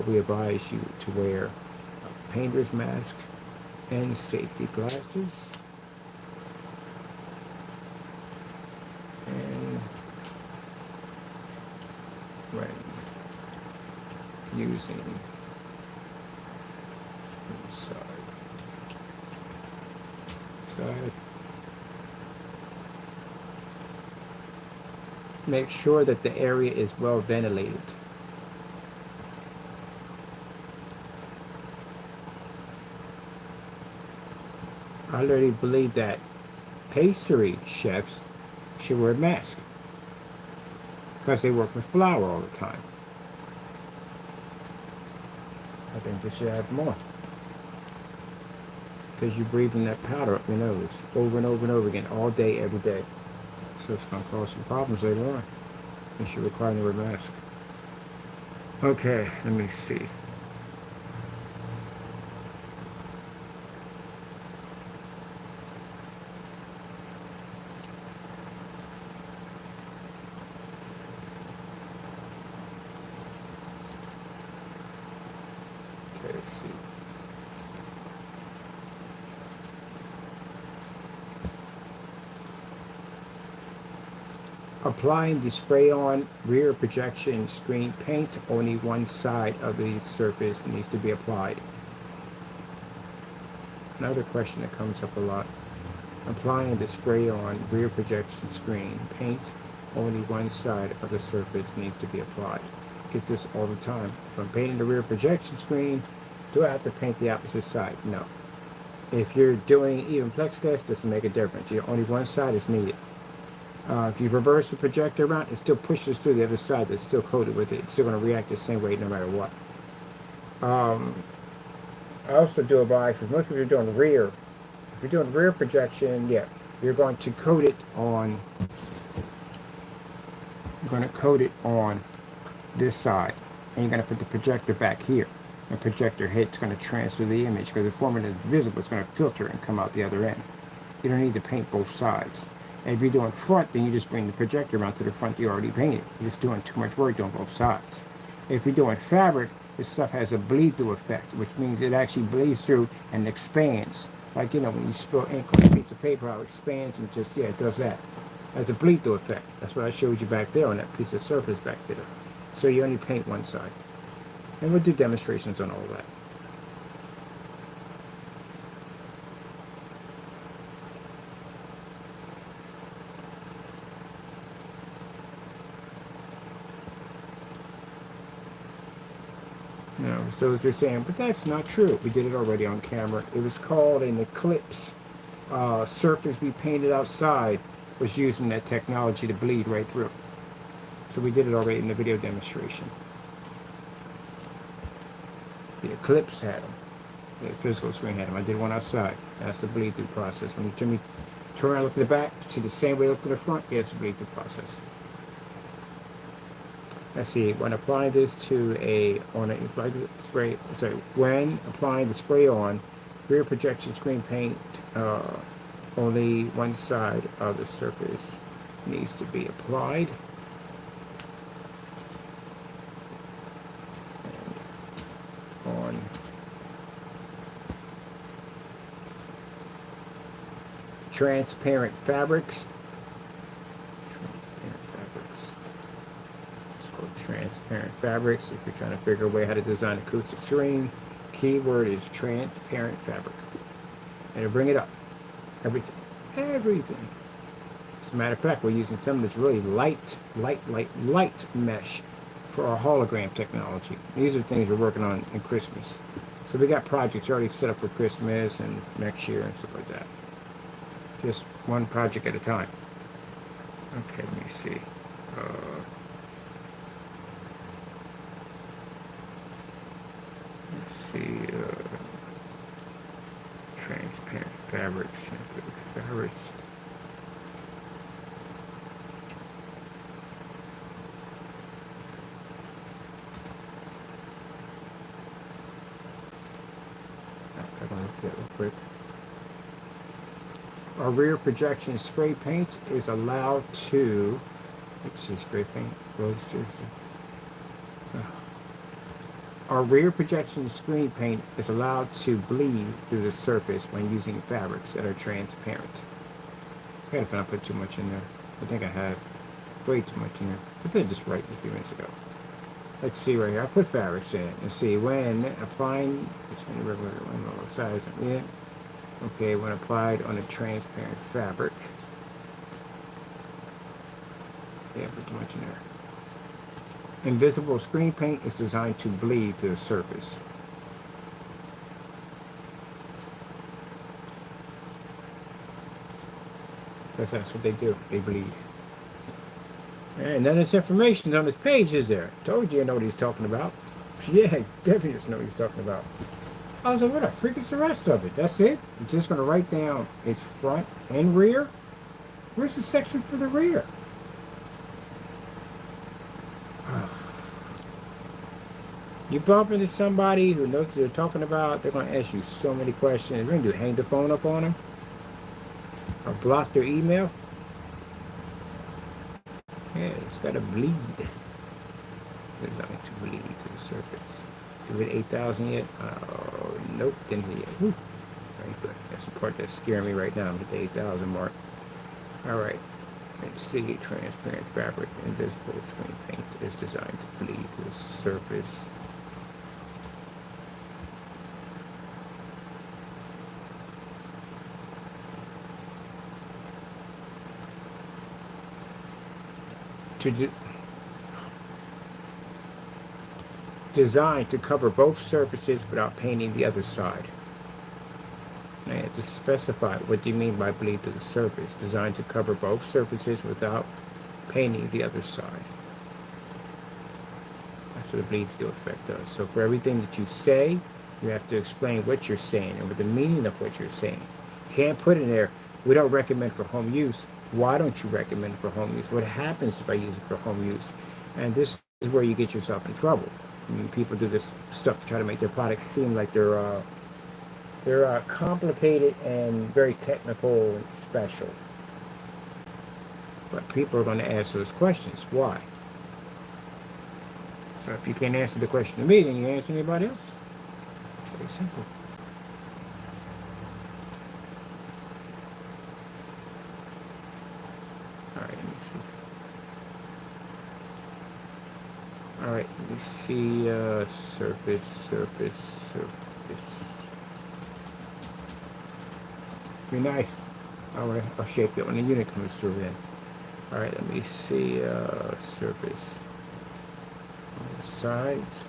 We advise you to wear a painter's mask and safety glasses. And when using side, make sure that the area is well ventilated. I literally believe that pastry chefs should wear a mask because they work with flour all the time. I think they should have more because you're breathing that powder up your nose over and over and over again all day, every day. So it's going to cause some problems later on. You should require to wear a mask. Okay, let me see. Applying the spray-on rear projection screen paint, only one side of the surface needs to be applied. Another question that comes up a lot. Applying the spray-on rear projection screen paint, only one side of the surface needs to be applied. Get this all the time. If I'm painting the rear projection screen, do I have to paint the opposite side? No. If you're doing even plexiglass, doesn't make a difference. Only one side is needed. If you reverse the projector around, it still pushes through the other side that's still coated with it. It's still going to react the same way no matter what. I also do advise, because most people are doing rear. If you're doing rear projection, yeah, you're going to coat it on. You're going to coat it on this side, and you're going to put the projector back here. The projector head's going to transfer the image, because the form is visible. It's going to filter and come out the other end. You don't need to paint both sides. And if you're doing front, then you just bring the projector around to the front you already painted. You're just doing too much work doing both sides. If you're doing fabric, this stuff has a bleed-through effect, which means it actually bleeds through and expands. Like, you know, when you spill ink on a piece of paper, how it expands and just, yeah, it does that. It has a bleed-through effect. That's what I showed you back there on that piece of surface back there. So you only paint one side. And we'll do demonstrations on all that. No, so they're saying, but that's not true. We did it already on camera. It was called an eclipse. Surface we painted outside was using that technology to bleed right through. So we did it already in the video demonstration. The eclipse had them. The physical screen had them. I did one outside. That's the bleed through process. When you turn around, look to the back, see the same way look to the front. Yeah, it's a bleed through process. Let's see, when applying this to on an inflatable spray, when applying the spray on rear projection screen paint, only one side of the surface needs to be applied. And on transparent fabrics. Transparent fabrics. If you're trying to figure a way how to design acoustic screen, keyword is transparent fabric. And it'll bring it up. Everything. Everything. As a matter of fact, we're using some of this really light mesh for our hologram technology. These are things we're working on in Christmas. So we got projects already set up for Christmas and next year and stuff like that. Just one project at a time. Okay, let me see. Transparent fabrics. I'm going to look at that real quick. Our rear projection spray paint is allowed to. Let's see, spray paint. Really seriously. Our rear projection screen paint is allowed to bleed through the surface when using fabrics that are transparent. I gotta find I put too much in there. I think I had way too much in there. I did just right a few minutes ago. Let's see right here. I put fabrics in it. Let's see when applying. It's when the regular size. Yeah. Okay, when applied on a transparent fabric. Yeah, I put too much in there. Invisible screen paint is designed to bleed to the surface. Because that's what they do. They bleed. And none of this information is on this page, is there? Told you I know what he's talking about. Yeah, definitely just know what he's talking about. I was like, what the freak is the rest of it? That's it? I'm just going to write down its front and rear. Where's the section for the rear? You bump into somebody who knows what they're talking about, they're going to ask you so many questions. We're going to do hang the phone up on them or block their email. Yeah, it's got to bleed. Designed to bleed to the surface. Do we hit 8,000 yet? Oh, nope, didn't hit yet. Woo. Very good. That's the part that's scaring me right now. I'm at the 8,000 mark. All right. Let's see. Transparent fabric, invisible screen paint is designed to bleed to the surface. Designed to cover both surfaces without painting the other side. I have to specify what do you mean by bleed to the surface, designed to cover both surfaces without painting the other side. That's what a bleed to effect does. So for everything that you say, you have to explain what you're saying and what the meaning of what you're saying. You can't put in there, we don't recommend for home use. Why don't you recommend for home use? What happens if I use it for home use? And this is where you get yourself in trouble. I mean, people do this stuff to try to make their products seem like they're complicated and very technical and special. But people are going to ask those questions. Why? So if you can't answer the question to me, then you answer anybody else. Very simple. All right, let me see. All right, let me see. Surface, surface, surface. Be nice. All right, I'll shape it when the unit comes through then. All right, let me see. Surface on the sides.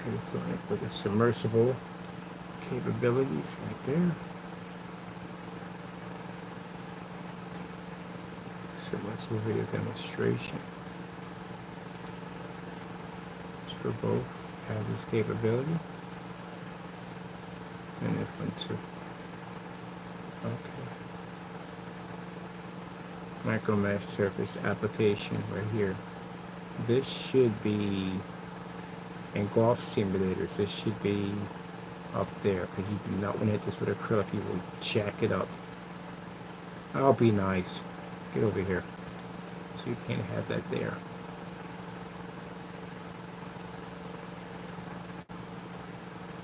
Okay, so I put the submersible capabilities right there. Submersible video demonstration. It's for both. Have this capability. And this one too. Okay. Micro mesh surface application right here. This should be in golf simulators. This should be up there because you do not want to hit this with acrylic. You will jack it up. I'll be nice. Get over here. So you can't have that there.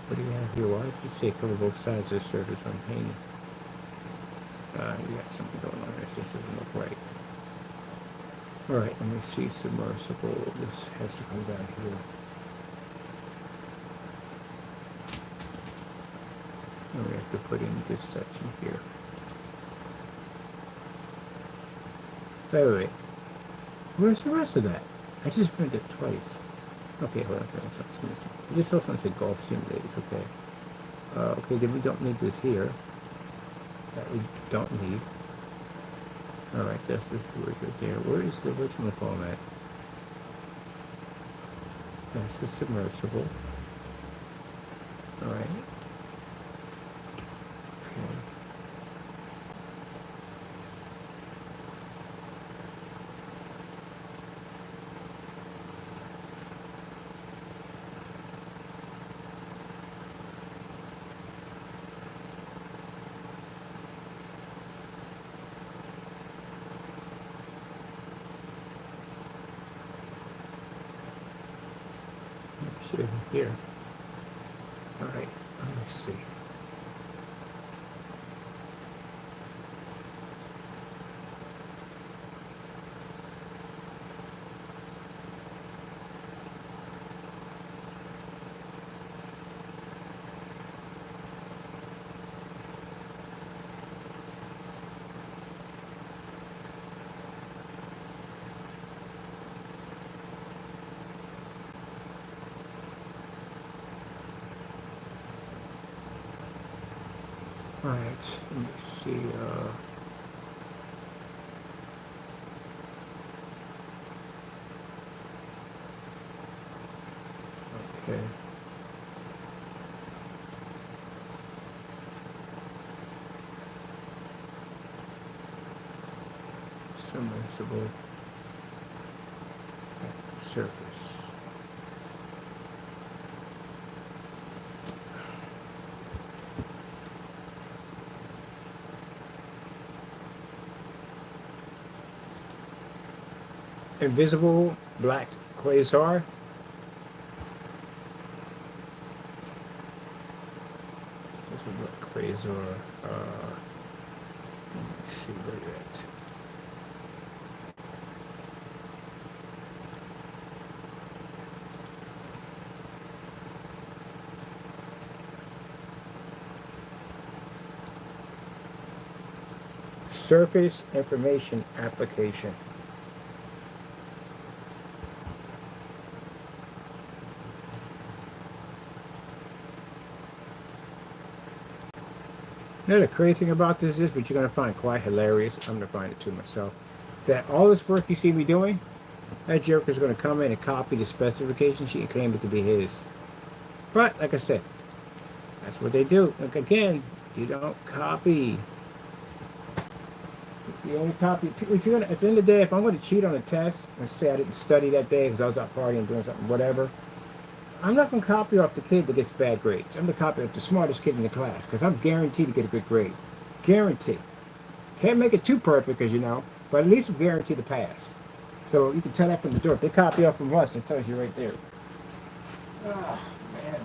What do you have here? Why does it say cover both sides of the surface when painting? You got something going on there. This doesn't look right. Alright, let me see. Submersible. This has to come down here. And we have to put in this section here. Wait. Where's the rest of that? I just printed it twice. Okay, hold on. This also said golf simulators, okay. Okay, then we don't need this here. That we don't need. Alright, that's the storage right there. Where is the original format? That's the submersible. Alright. Okay. Here. All right, let me see. All right, let me see. Okay. Submersible surface. Invisible black quasar. This is black quasar. Let me see where you're at. surface information application. You know the crazy thing about this is, what you're going to find quite hilarious, I'm going to find it too myself, that all this work you see me doing, that joker's going to come in and copy the specification sheet and claim it to be his. But, like I said, that's what they do. Look, again, you don't copy. You only copy. If you're gonna, at the end of the day, if I'm going to cheat on a test and say I didn't study that day because I was out partying, doing something, whatever, I'm not going to copy off the kid that gets bad grades. I'm going to copy off the smartest kid in the class because I'm guaranteed to get a good grade. Guaranteed. Can't make it too perfect, as you know, but at least I'm guaranteed to pass. So you can tell that from the door. If they copy off from us, it tells you right there. Oh, man.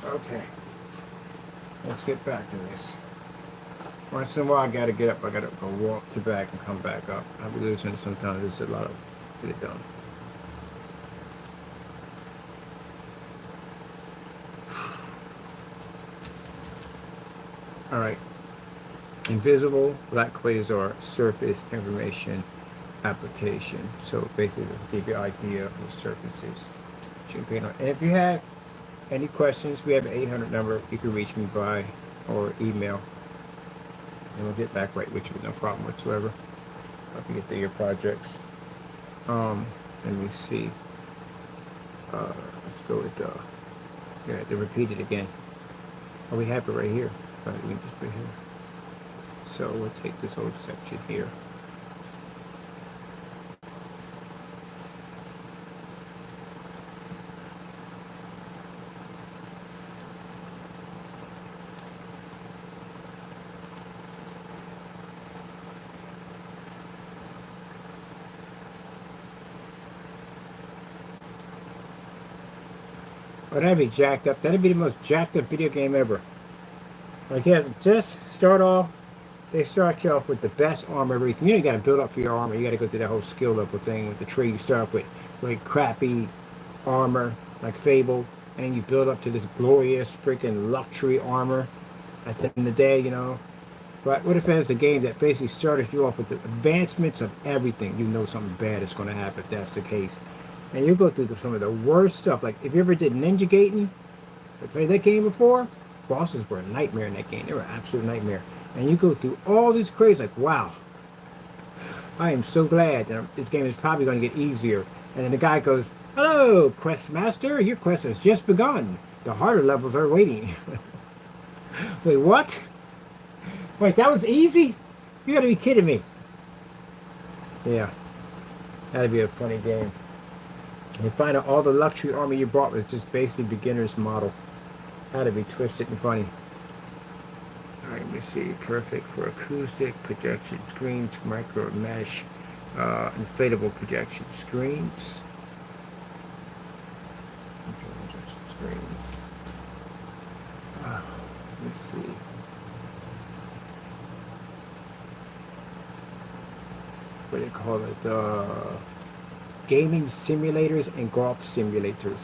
Okay, let's get back to this. Once in a while, I gotta get up. I gotta go walk to back and come back up. I'll be losing it sometimes. There's a lot of get it done. All right, invisible black quasar surface information application. So basically, it'll give you an idea of the surfaces. And if you have any questions, we have an 800 number. You can reach me by or email, and we'll get back right with you with no problem whatsoever. I can get through your projects. Let me see. Let's go with yeah, to repeat it again. Oh, we have it right here. Right, we can just put it here. So we'll take this whole section here. Oh, that'd be jacked up. That'd be the most jacked up video game ever. Like, yeah, just start off. They start you off with the best armor, everything. You know, you got to build up for your armor. You got to go through that whole skill level thing with the tree. You start off with like crappy armor, like Fable, and then you build up to this glorious freaking luxury armor at the end of the day, you know. But what if it's a game that basically started you off with the advancements of everything? You know something bad is going to happen if that's the case. And you go through some of the worst stuff. Like, if you ever did Ninja Gating, I played that game before, bosses were a nightmare in that game. They were an absolute nightmare. And you go through all this crazy, like, wow, I am so glad that this game is probably going to get easier. And then the guy goes, hello, Quest Master, your quest has just begun. The harder levels are waiting. Wait, what? Wait, that was easy? You gotta be kidding me. Yeah, that'd be a funny game. You find out all the luxury armor you bought was just basically beginner's model. That'd be twisted and funny. Alright, let me see. Perfect for acoustic, projection screens, micro mesh, inflatable projection screens. Screens. Let's see. What do you call it? Gaming simulators and golf simulators.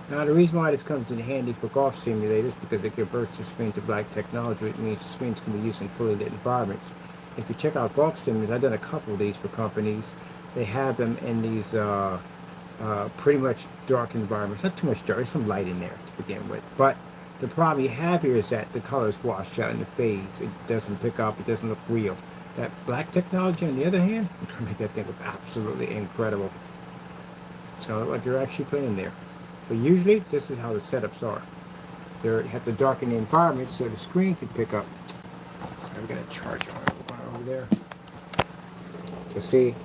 Now, the reason why this comes in handy for golf simulators because it converts the screen to black technology. It means screens can be used in fully lit environments. If you check out golf simulators, I've done a couple of these for companies. They have them in these pretty much dark environments. Not too much dark. There's some light in there to begin with. But the problem you have here is that the colors wash out and it fades. It doesn't pick up. It doesn't look real. That black technology, on the other hand, is going to make that thing look absolutely incredible. So like you're actually playing there. But usually, this is how the setups are. You have to darken the environment so the screen can pick up. So I'm going to charge one over there. So see,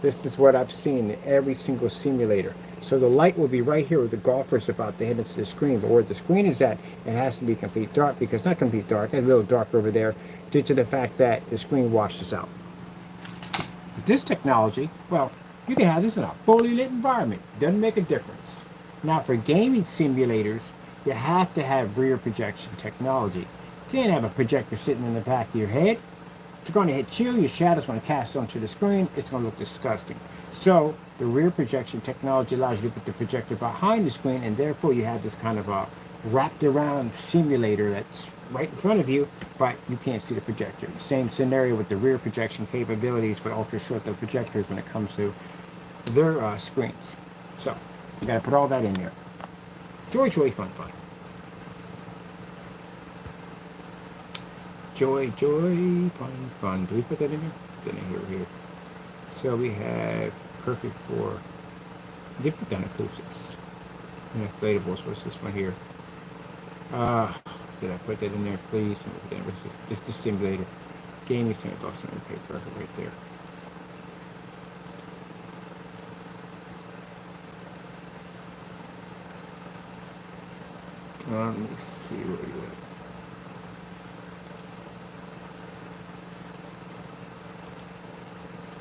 this is what I've seen in every single simulator. So the light will be right here where the golfer's about to hit into the screen. But where the screen is at, it has to be complete dark because not complete dark. It's a little dark over there due to the fact that the screen washes out. But this technology, well, you can have this in a fully lit environment. Doesn't make a difference. Now for gaming simulators, you have to have rear projection technology. You can't have a projector sitting in the back of your head. It's going to hit you, your shadow's going to cast onto the screen, it's going to look disgusting. So the rear projection technology allows you to put the projector behind the screen, and therefore you have this kind of a wrapped around simulator that's right in front of you, but you can't see the projector. Same scenario with the rear projection capabilities with ultra short throw projectors when it comes to their screens. So you got to put all that in there. Joy, joy, fun, fun. Joy, joy, fun, fun. Do we put that in there? Then here. So we have perfect for. We did put down acoustics. And inflatables. What's this one here? Did I put that in there, please? Just the simulator. Gaming simulator. Also, okay, perfect right there. Let me see where you at.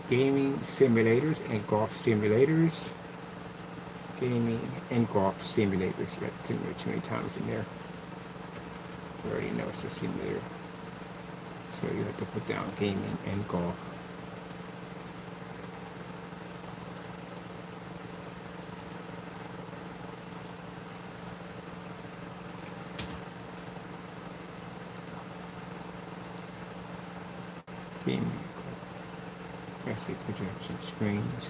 Gaming simulators and golf simulators. Gaming and golf simulators. You got simulator too many times in there. You already know it's a simulator. So you have to put down gaming and golf. Gaming. Classic projection screens,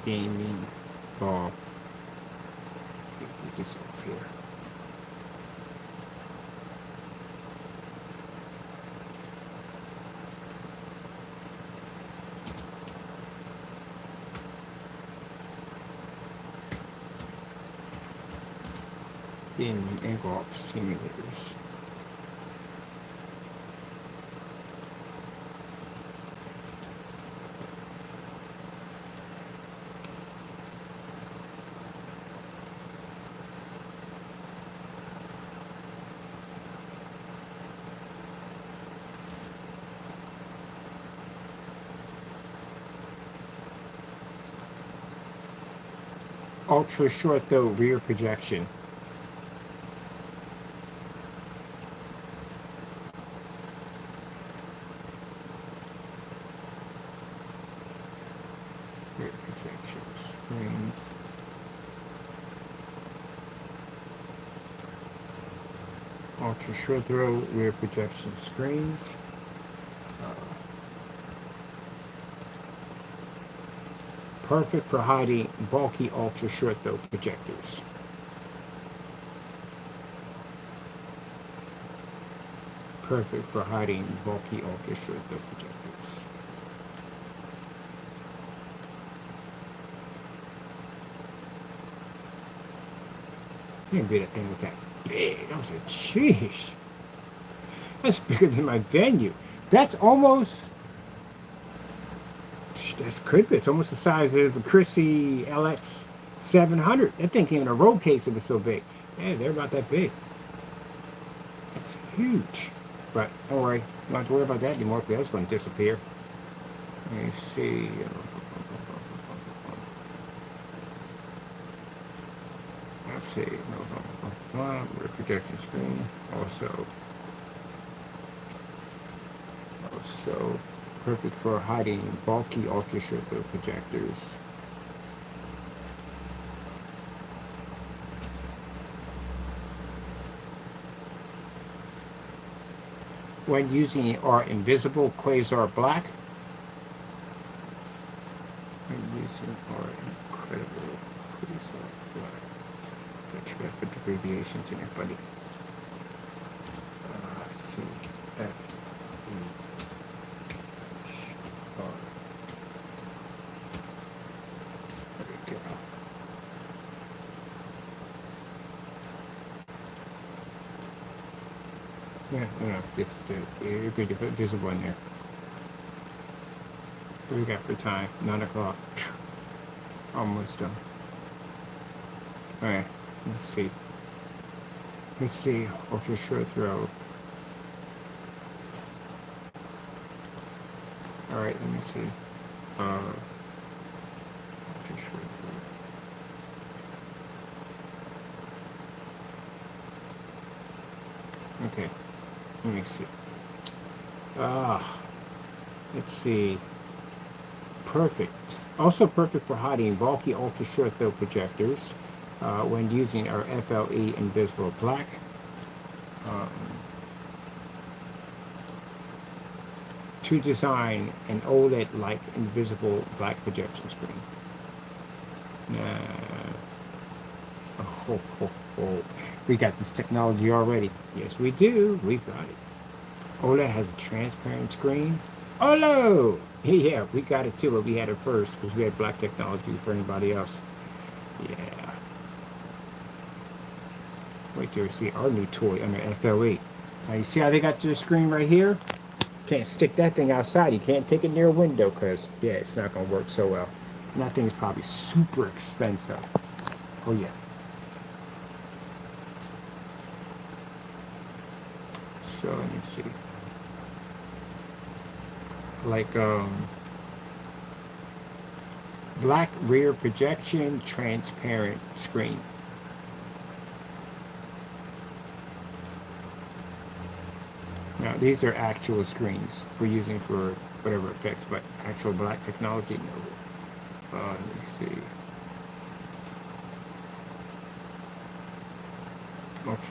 gaming, golf. Get this off here. Gaming and golf simulators. Ultra short though rear projection. Rear projection screens. Ultra short throw rear projection screens. Perfect for hiding bulky ultra short throw projectors. Perfect for hiding bulky ultra short throw projectors. You can be that thing with that big. I was like, jeez. That's bigger than my venue. That's almost. That could be. It's almost the size of the Chrissy LX 700. That thing came in a road case. It was so big. Yeah, they're about that big. It's huge. But don't worry. You don't have to worry about that anymore because that's going to disappear. Let me see. Let's see. Rear projection screen. Also perfect for hiding bulky ultra short throw projectors. When using our invisible quasar black. When using our incredible quasar black. Let's try to put the abbreviations in there, buddy. Let's see. FLE. Yeah, you're good to put visible in there. What do we got for time? 9 o'clock. Almost done. Alright, let's see. Ultra short throw. Alright, let me see. Ultra short throw. Okay, let me see. Ah, let's see. Perfect. Also perfect for hiding bulky ultra short throw projectors when using our FLE invisible black. Um, to design an OLED like invisible black projection screen. Oh, oh, oh. We got this technology already. Yes, we do. We got it. OLED has a transparent screen. Oh no! Yeah, we got it too, but we had it first because we had black technology for anybody else. Yeah. Wait till you see our new toy under FLE. Now you see how they got the screen right here? Can't stick that thing outside. You can't take it near a window because, yeah, it's not going to work so well. And that thing's probably super expensive. Oh, yeah. So, let me see. Like, black rear projection, transparent screen. Now, these are actual screens for using for whatever effects, but actual black technology, no. Let me see. Let's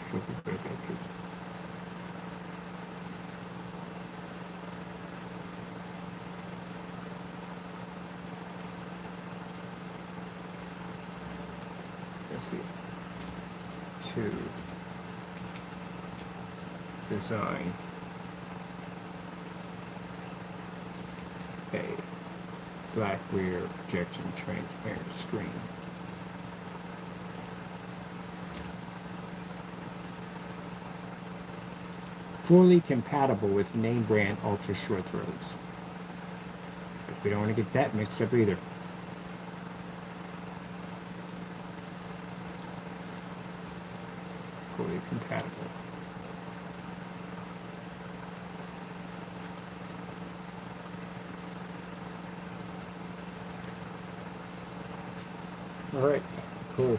see. To design a black rear projection transparent screen. Fully compatible with name brand ultra short throws. But we don't want to get that mixed up either. Fully compatible. All right, cool.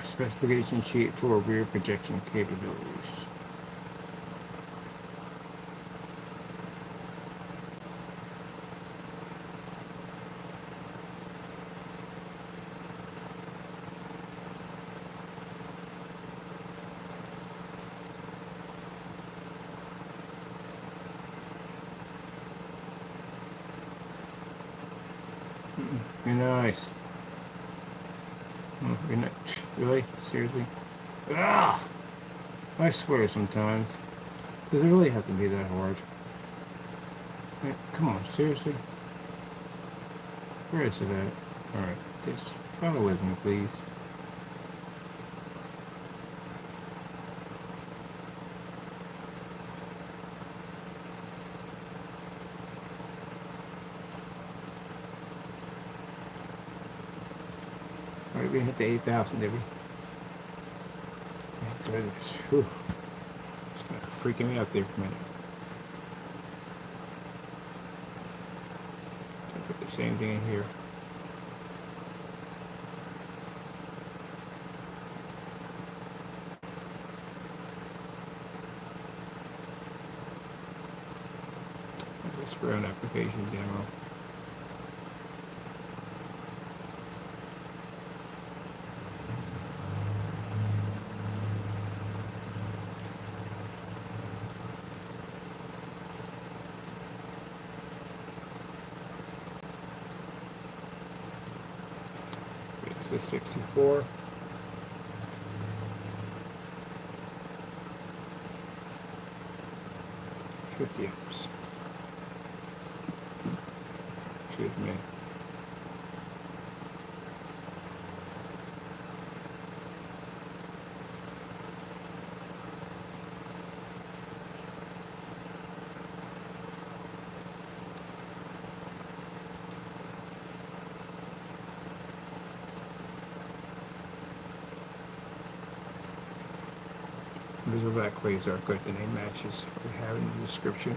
Specification sheet for rear projection capabilities. You're nice. You're not, really? Seriously? Ah! I swear sometimes. Does it really have to be that hard? Come on, seriously? Where is it at? Alright, just follow with me, please. Alright, we hit the 8,000, did we? Goodness. Whew. It's kind of freaking me out there for a minute. Put the same thing in here. Just spray on application in general. This is 64. $50. Excuse me. These are black quasar, good, the name matches what we have in the description.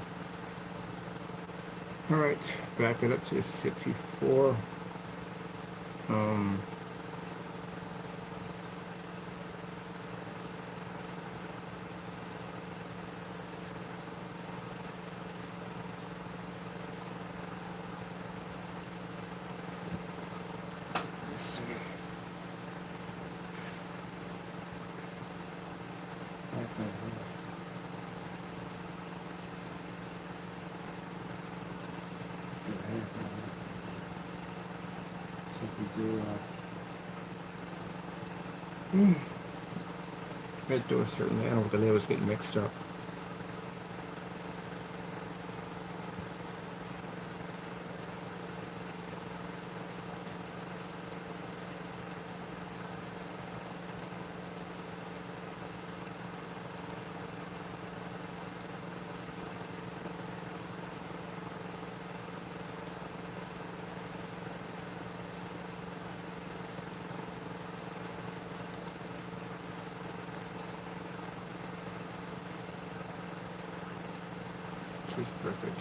Alright, back it up to 64. Let's see. Right to a certain angle, the labels get mixed up. Is perfect.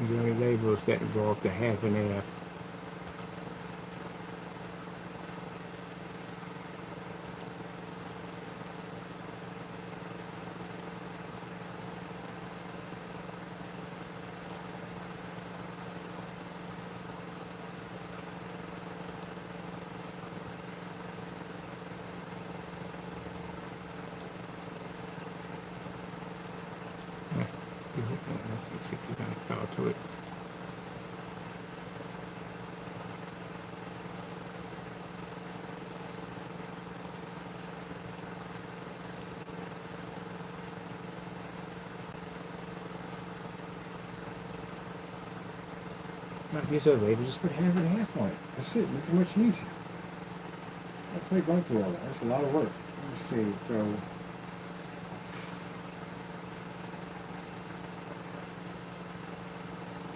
The only labels that involve the half and half. Like 60 kind of power to it. Not use that label, just put half and half on it. That's it, makes it much easier. That's like going through all that. That's a lot of work. Let's see, so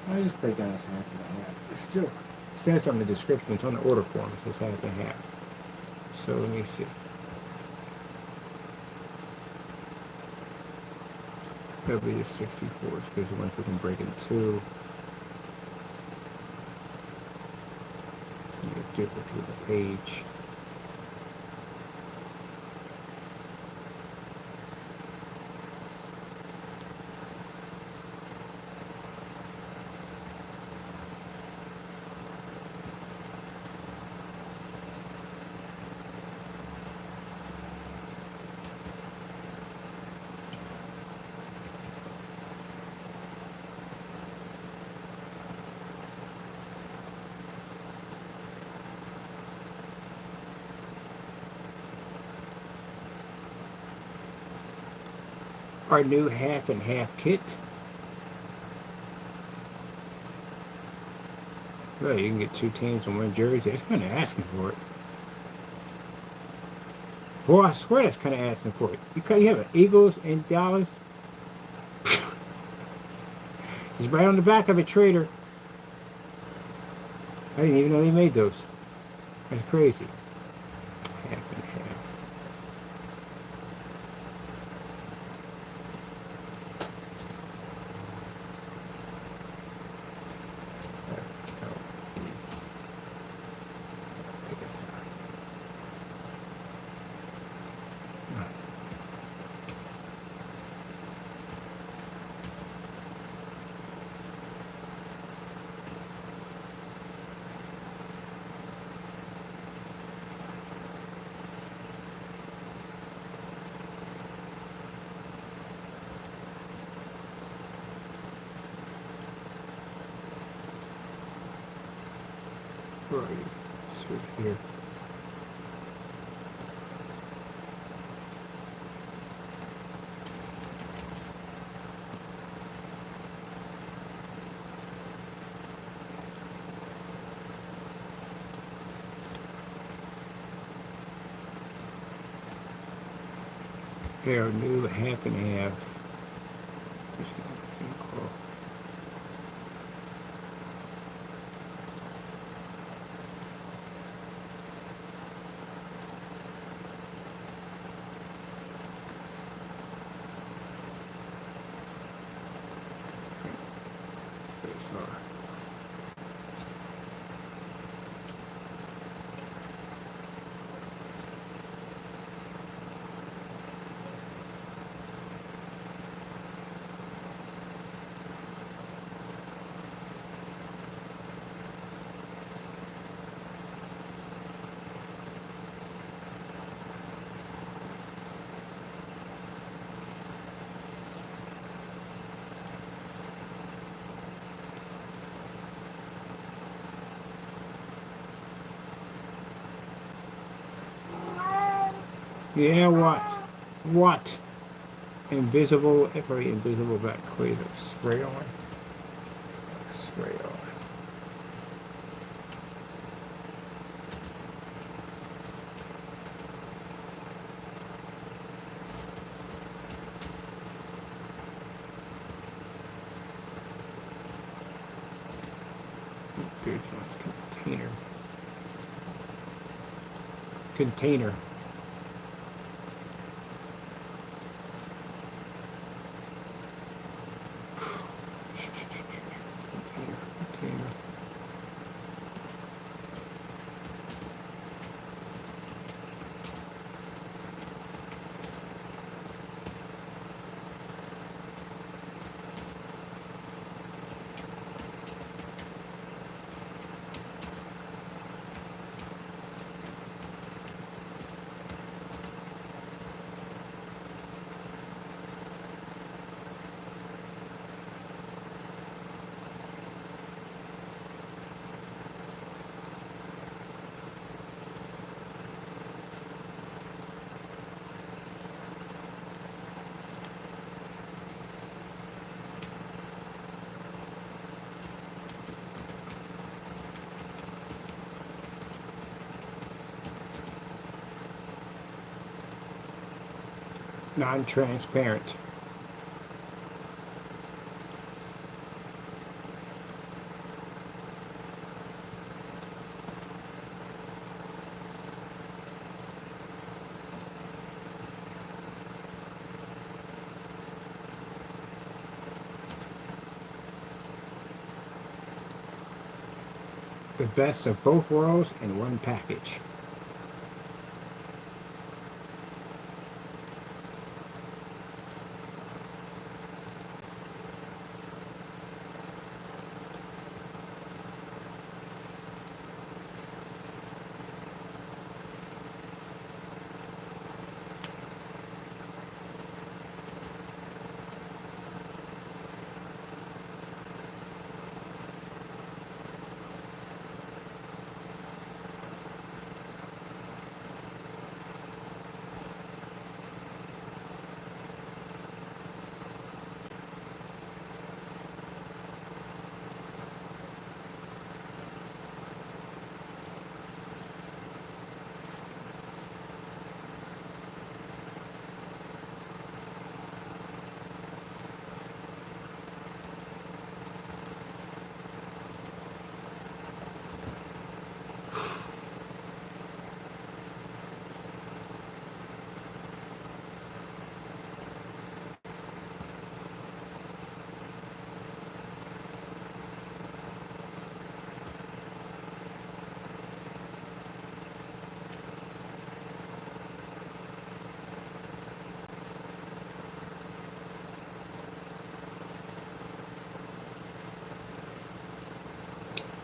I just break down as half and half. It still says on the description, it's on the order form, it says half and half. So let me see. W is 64, because once we can break it in two. Duplicate the page. Our new half and half kit. Well, you can get 2 teams and 1 jersey. That's kind of asking for it. Boy, I swear that's kind of asking for it. You have an Eagles in Dallas. It's right on the back of a trader. I didn't even know they made those. That's crazy. Half and half. Where are you? It's right here. Here, new half and half. Yeah, what? What? Invisible, very invisible back clear. Spray on. Spray on. Dude, that's container. Container. Non-transparent. The best of both worlds in one package.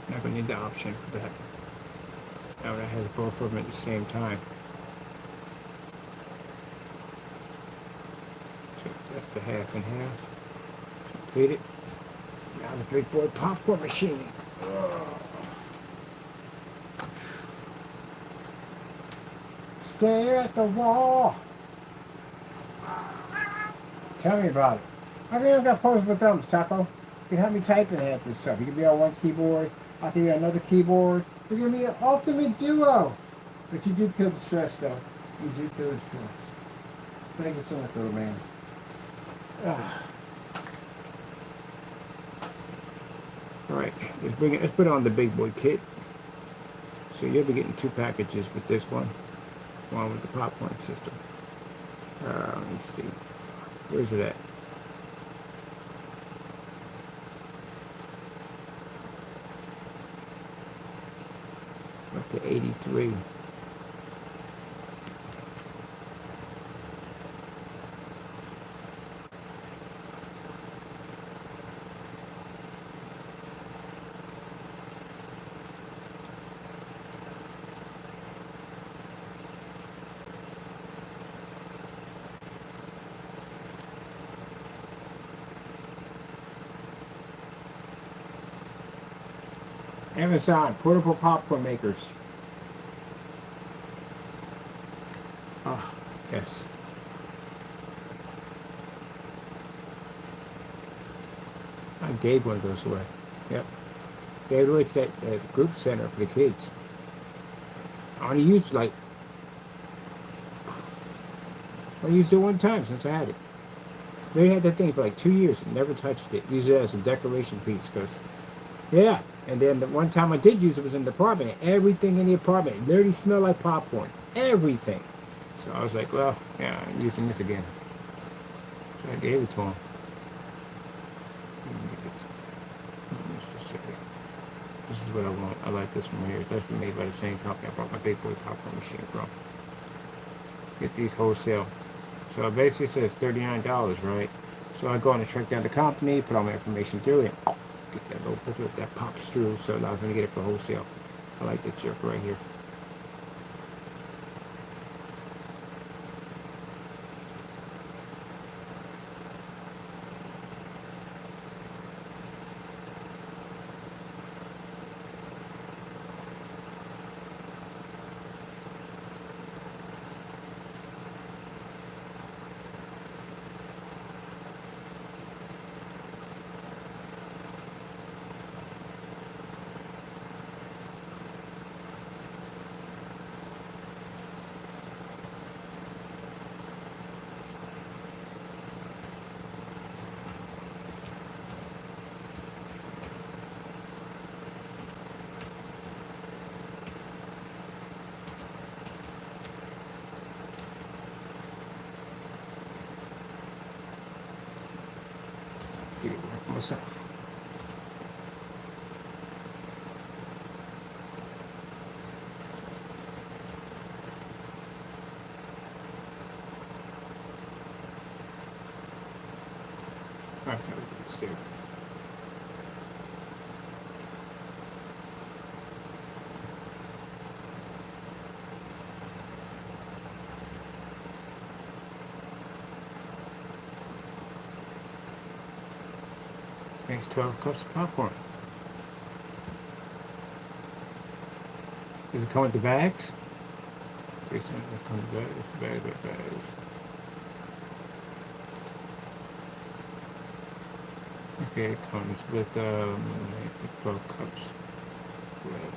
Never need the option for that. Now that has both of them at the same time. So that's the half and half. Completed. Now the big boy popcorn machine. stare at the wall. Tell me about it. I mean, I've got posable thumbs, Taco. You can have me typing at this stuff. You can be on one keyboard. I can be on another keyboard. You're going to be an ultimate duo. But you do kill the stress, though. You do kill the stress. Thank you so much, little man. Alright, let's put on the big boy kit. So you'll be getting 2 packages with this one. One with the popcorn system. Let's see. Where's it at? Up to 83. Amazon portable popcorn makers. Oh, yes. I gave one of those away. Yep. Gave it away to that group center for the kids. I only used I used it one time since I had it. They had that thing for like 2 years and never touched it. Used it as a decoration piece because, yeah. And then the one time I did use it was in the apartment. And everything in the apartment literally smelled like popcorn. Everything. So I was like, well, yeah, I'm using this again. So I gave it to him. This is what I want. I like this one here. That's made by the same company I bought my big boy popcorn machine from. Get these wholesale. So it basically says $39, right? So I go on and track down the company, put all my information through it. Get that little booklet that pops through, so now I'm going to get it for wholesale. I like this jerk right here. Get it for myself. Okay, let's see. Thanks, 12 cups of popcorn. Does it come with the bags? It comes with bags. Okay, it comes with 12 cups. Red.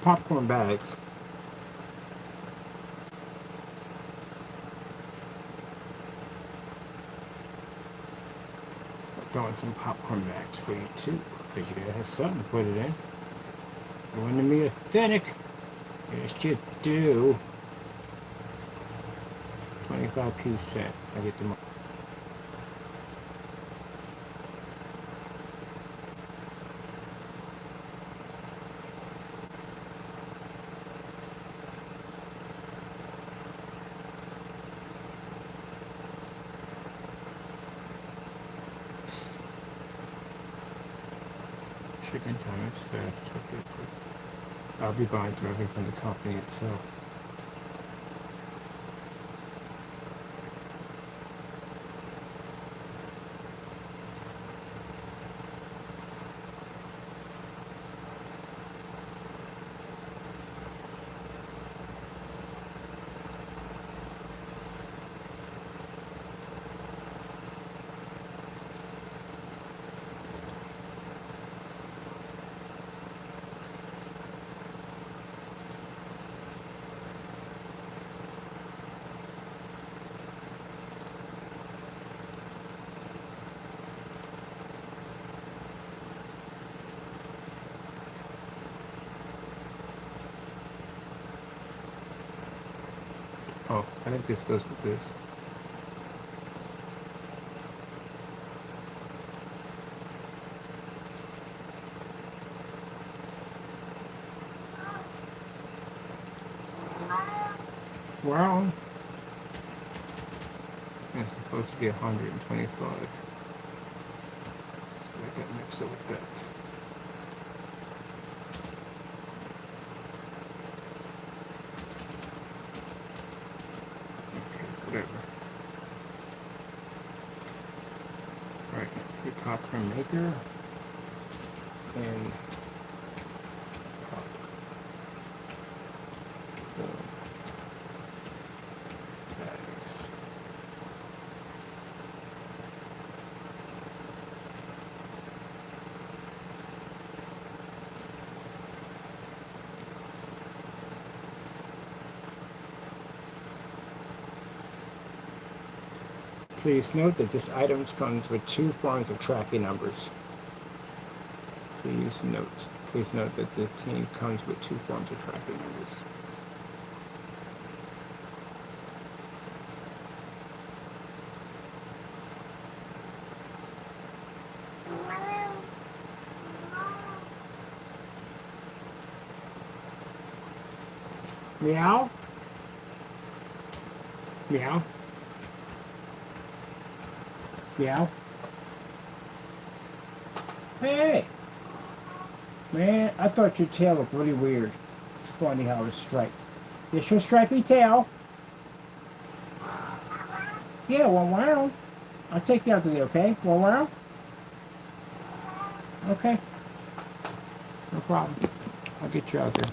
Popcorn bags. I'm throwing some popcorn bags for you too, because you gotta have something to put it in. You want to be authentic? Yes, you do. 25p cent. I get the money. Chicken times fast. Okay, good. I'll be buying directly from the company itself. Oh, I think this goes with this. Well, it's supposed to be 125. I got mixed up with that. Okay, whatever. Alright, the popcorn maker and pop the bags. Please note that this item comes with 2 forms of tracking numbers. Please note that the team comes with 2 forms of tracking numbers. Meow? Meow? Meow? Hey! Man, I thought your tail looked really weird. It's funny how it's striped. It's your stripy tail. Yeah, well, wow. I'll take you out today, okay? Well, wow. Okay. No problem. I'll get you out there.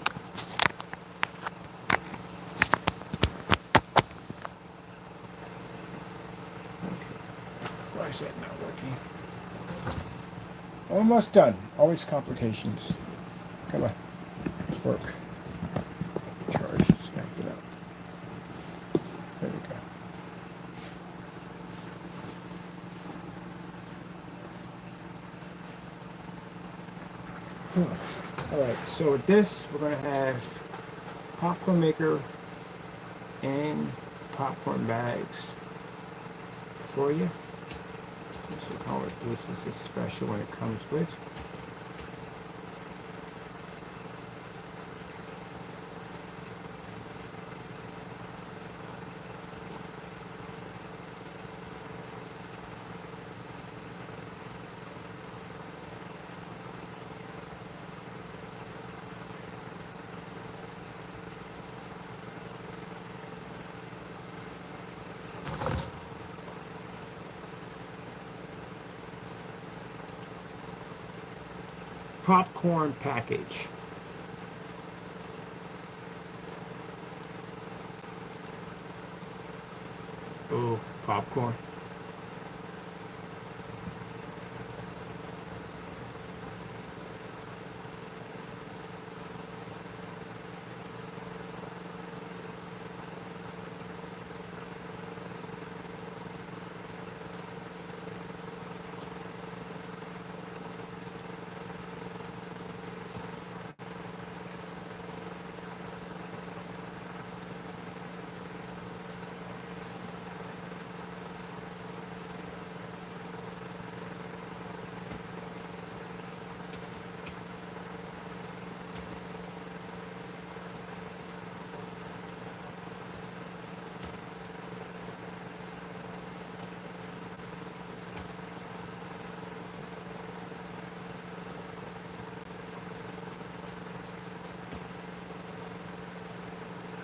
Why is that not working? Almost done. Always complications. Come on. Work. Charge. Connect it up. There we go. Alright, so with this, we're going to have popcorn maker and popcorn bags for you. This is a special one it comes with. Popcorn package. Oh, popcorn.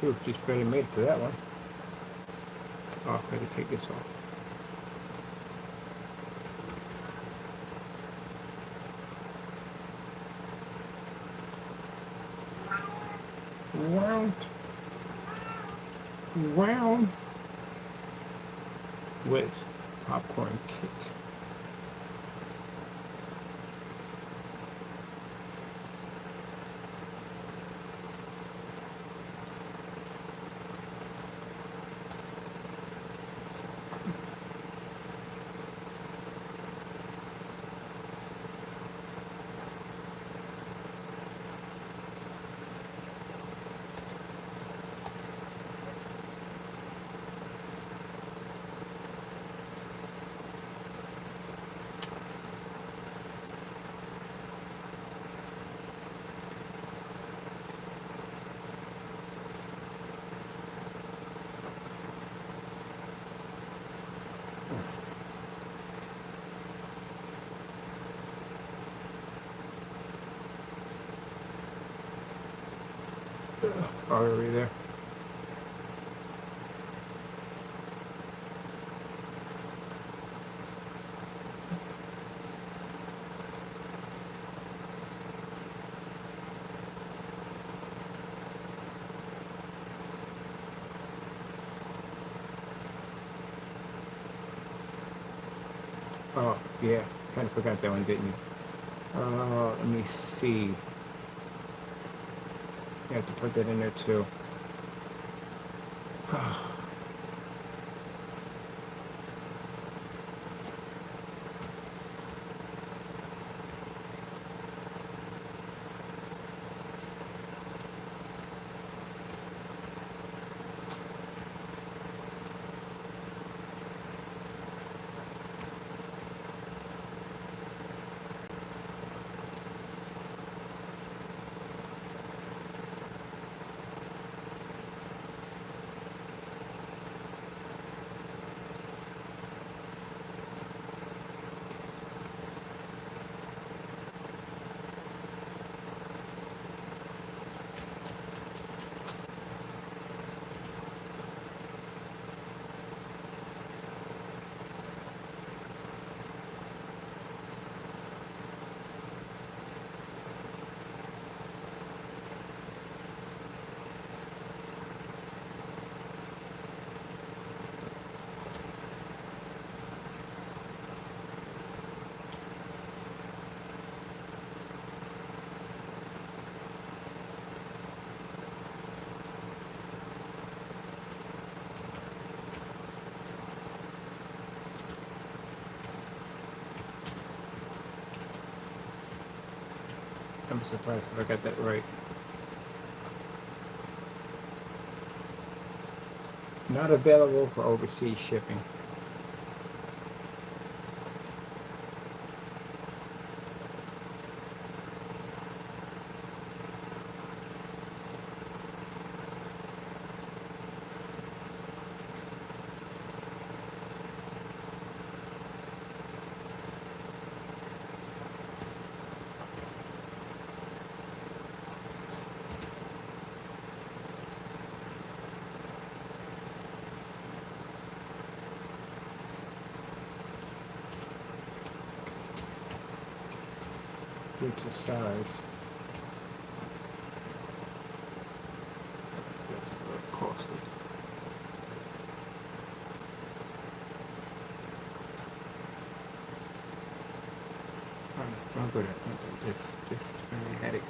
Ooh, just barely made it to that one. Oh, I gotta take this off. Round. Round. With popcorn kit. artery there. Oh, yeah, kind of forgot that one, didn't you? Let me see. You have to put that in there too. I'm surprised if I got that right. Not available for overseas shipping. It's a size. That's very costly. I'm good at this very headache.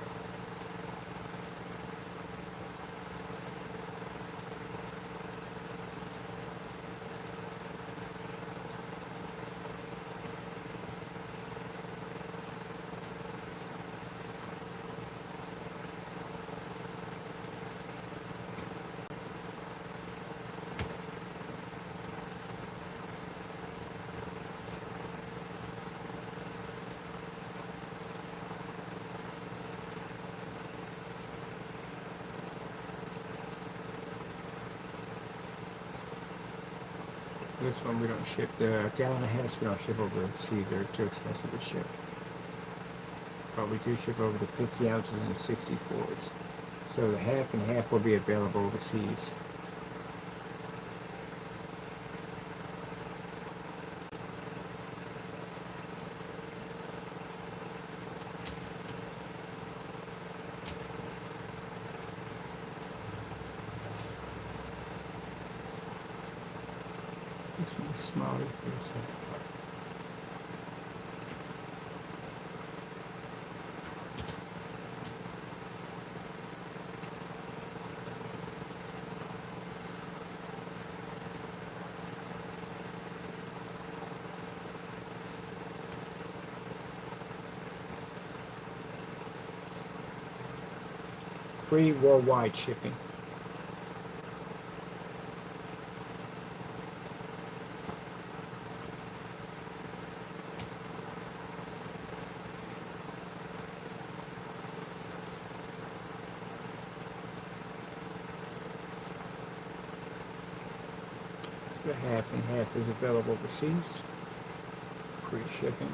This one we don't ship. The gallon and a half we don't ship overseas. They're too expensive to ship. But we do ship over the 50 ounces and 64s. So the half and half will be available overseas. This one's smaller for a second. Free worldwide shipping. The half and half is available overseas. Free shipping.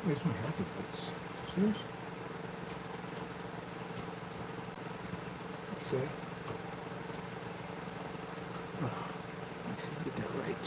Where's my happy face? Serious? Okay. Oh, let's see, get that right.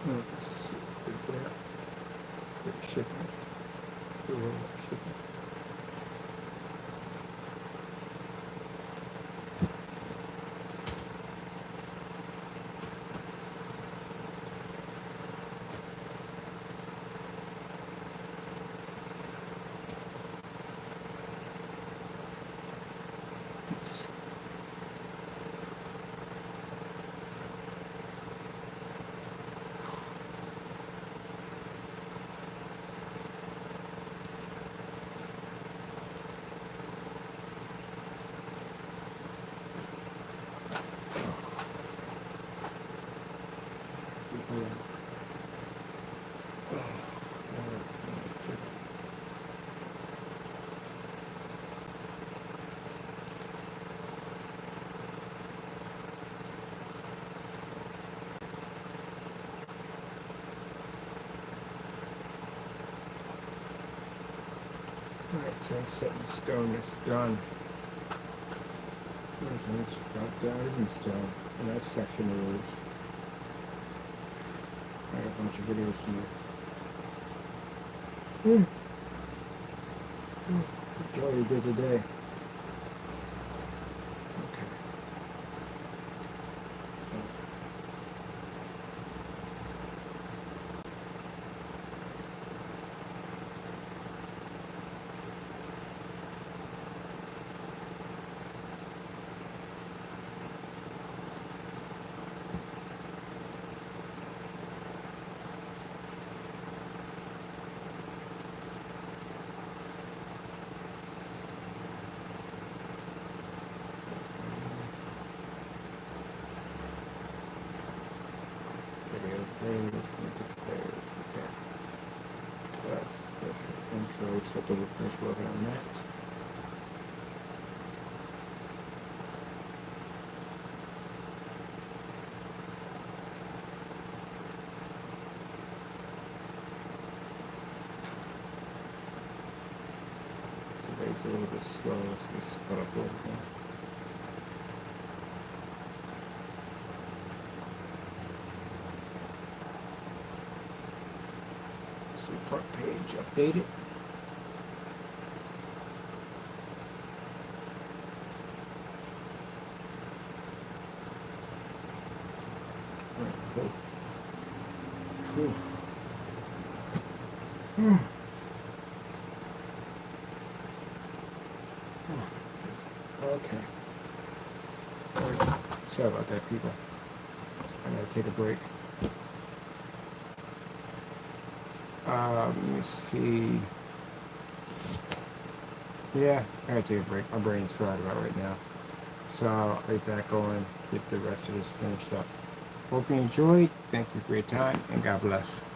Let's see, put that, put shipping, put shipping. Alright, so that's set in stone, it's done. Where's the next drop down? It is in stone. In that section it is. I got a bunch of videos from it. What Joey did today. Okay. So we'll finish working on that. Today's a little bit slow, so we split up a little bit. So front page updated. Okay. Sorry about that, people. I gotta take a break. Let me see. Yeah, I gotta take a break. My brain's fried about right now. So I'll be back on, get the rest of this finished up. Hope you enjoyed. Thank you for your time, and God bless.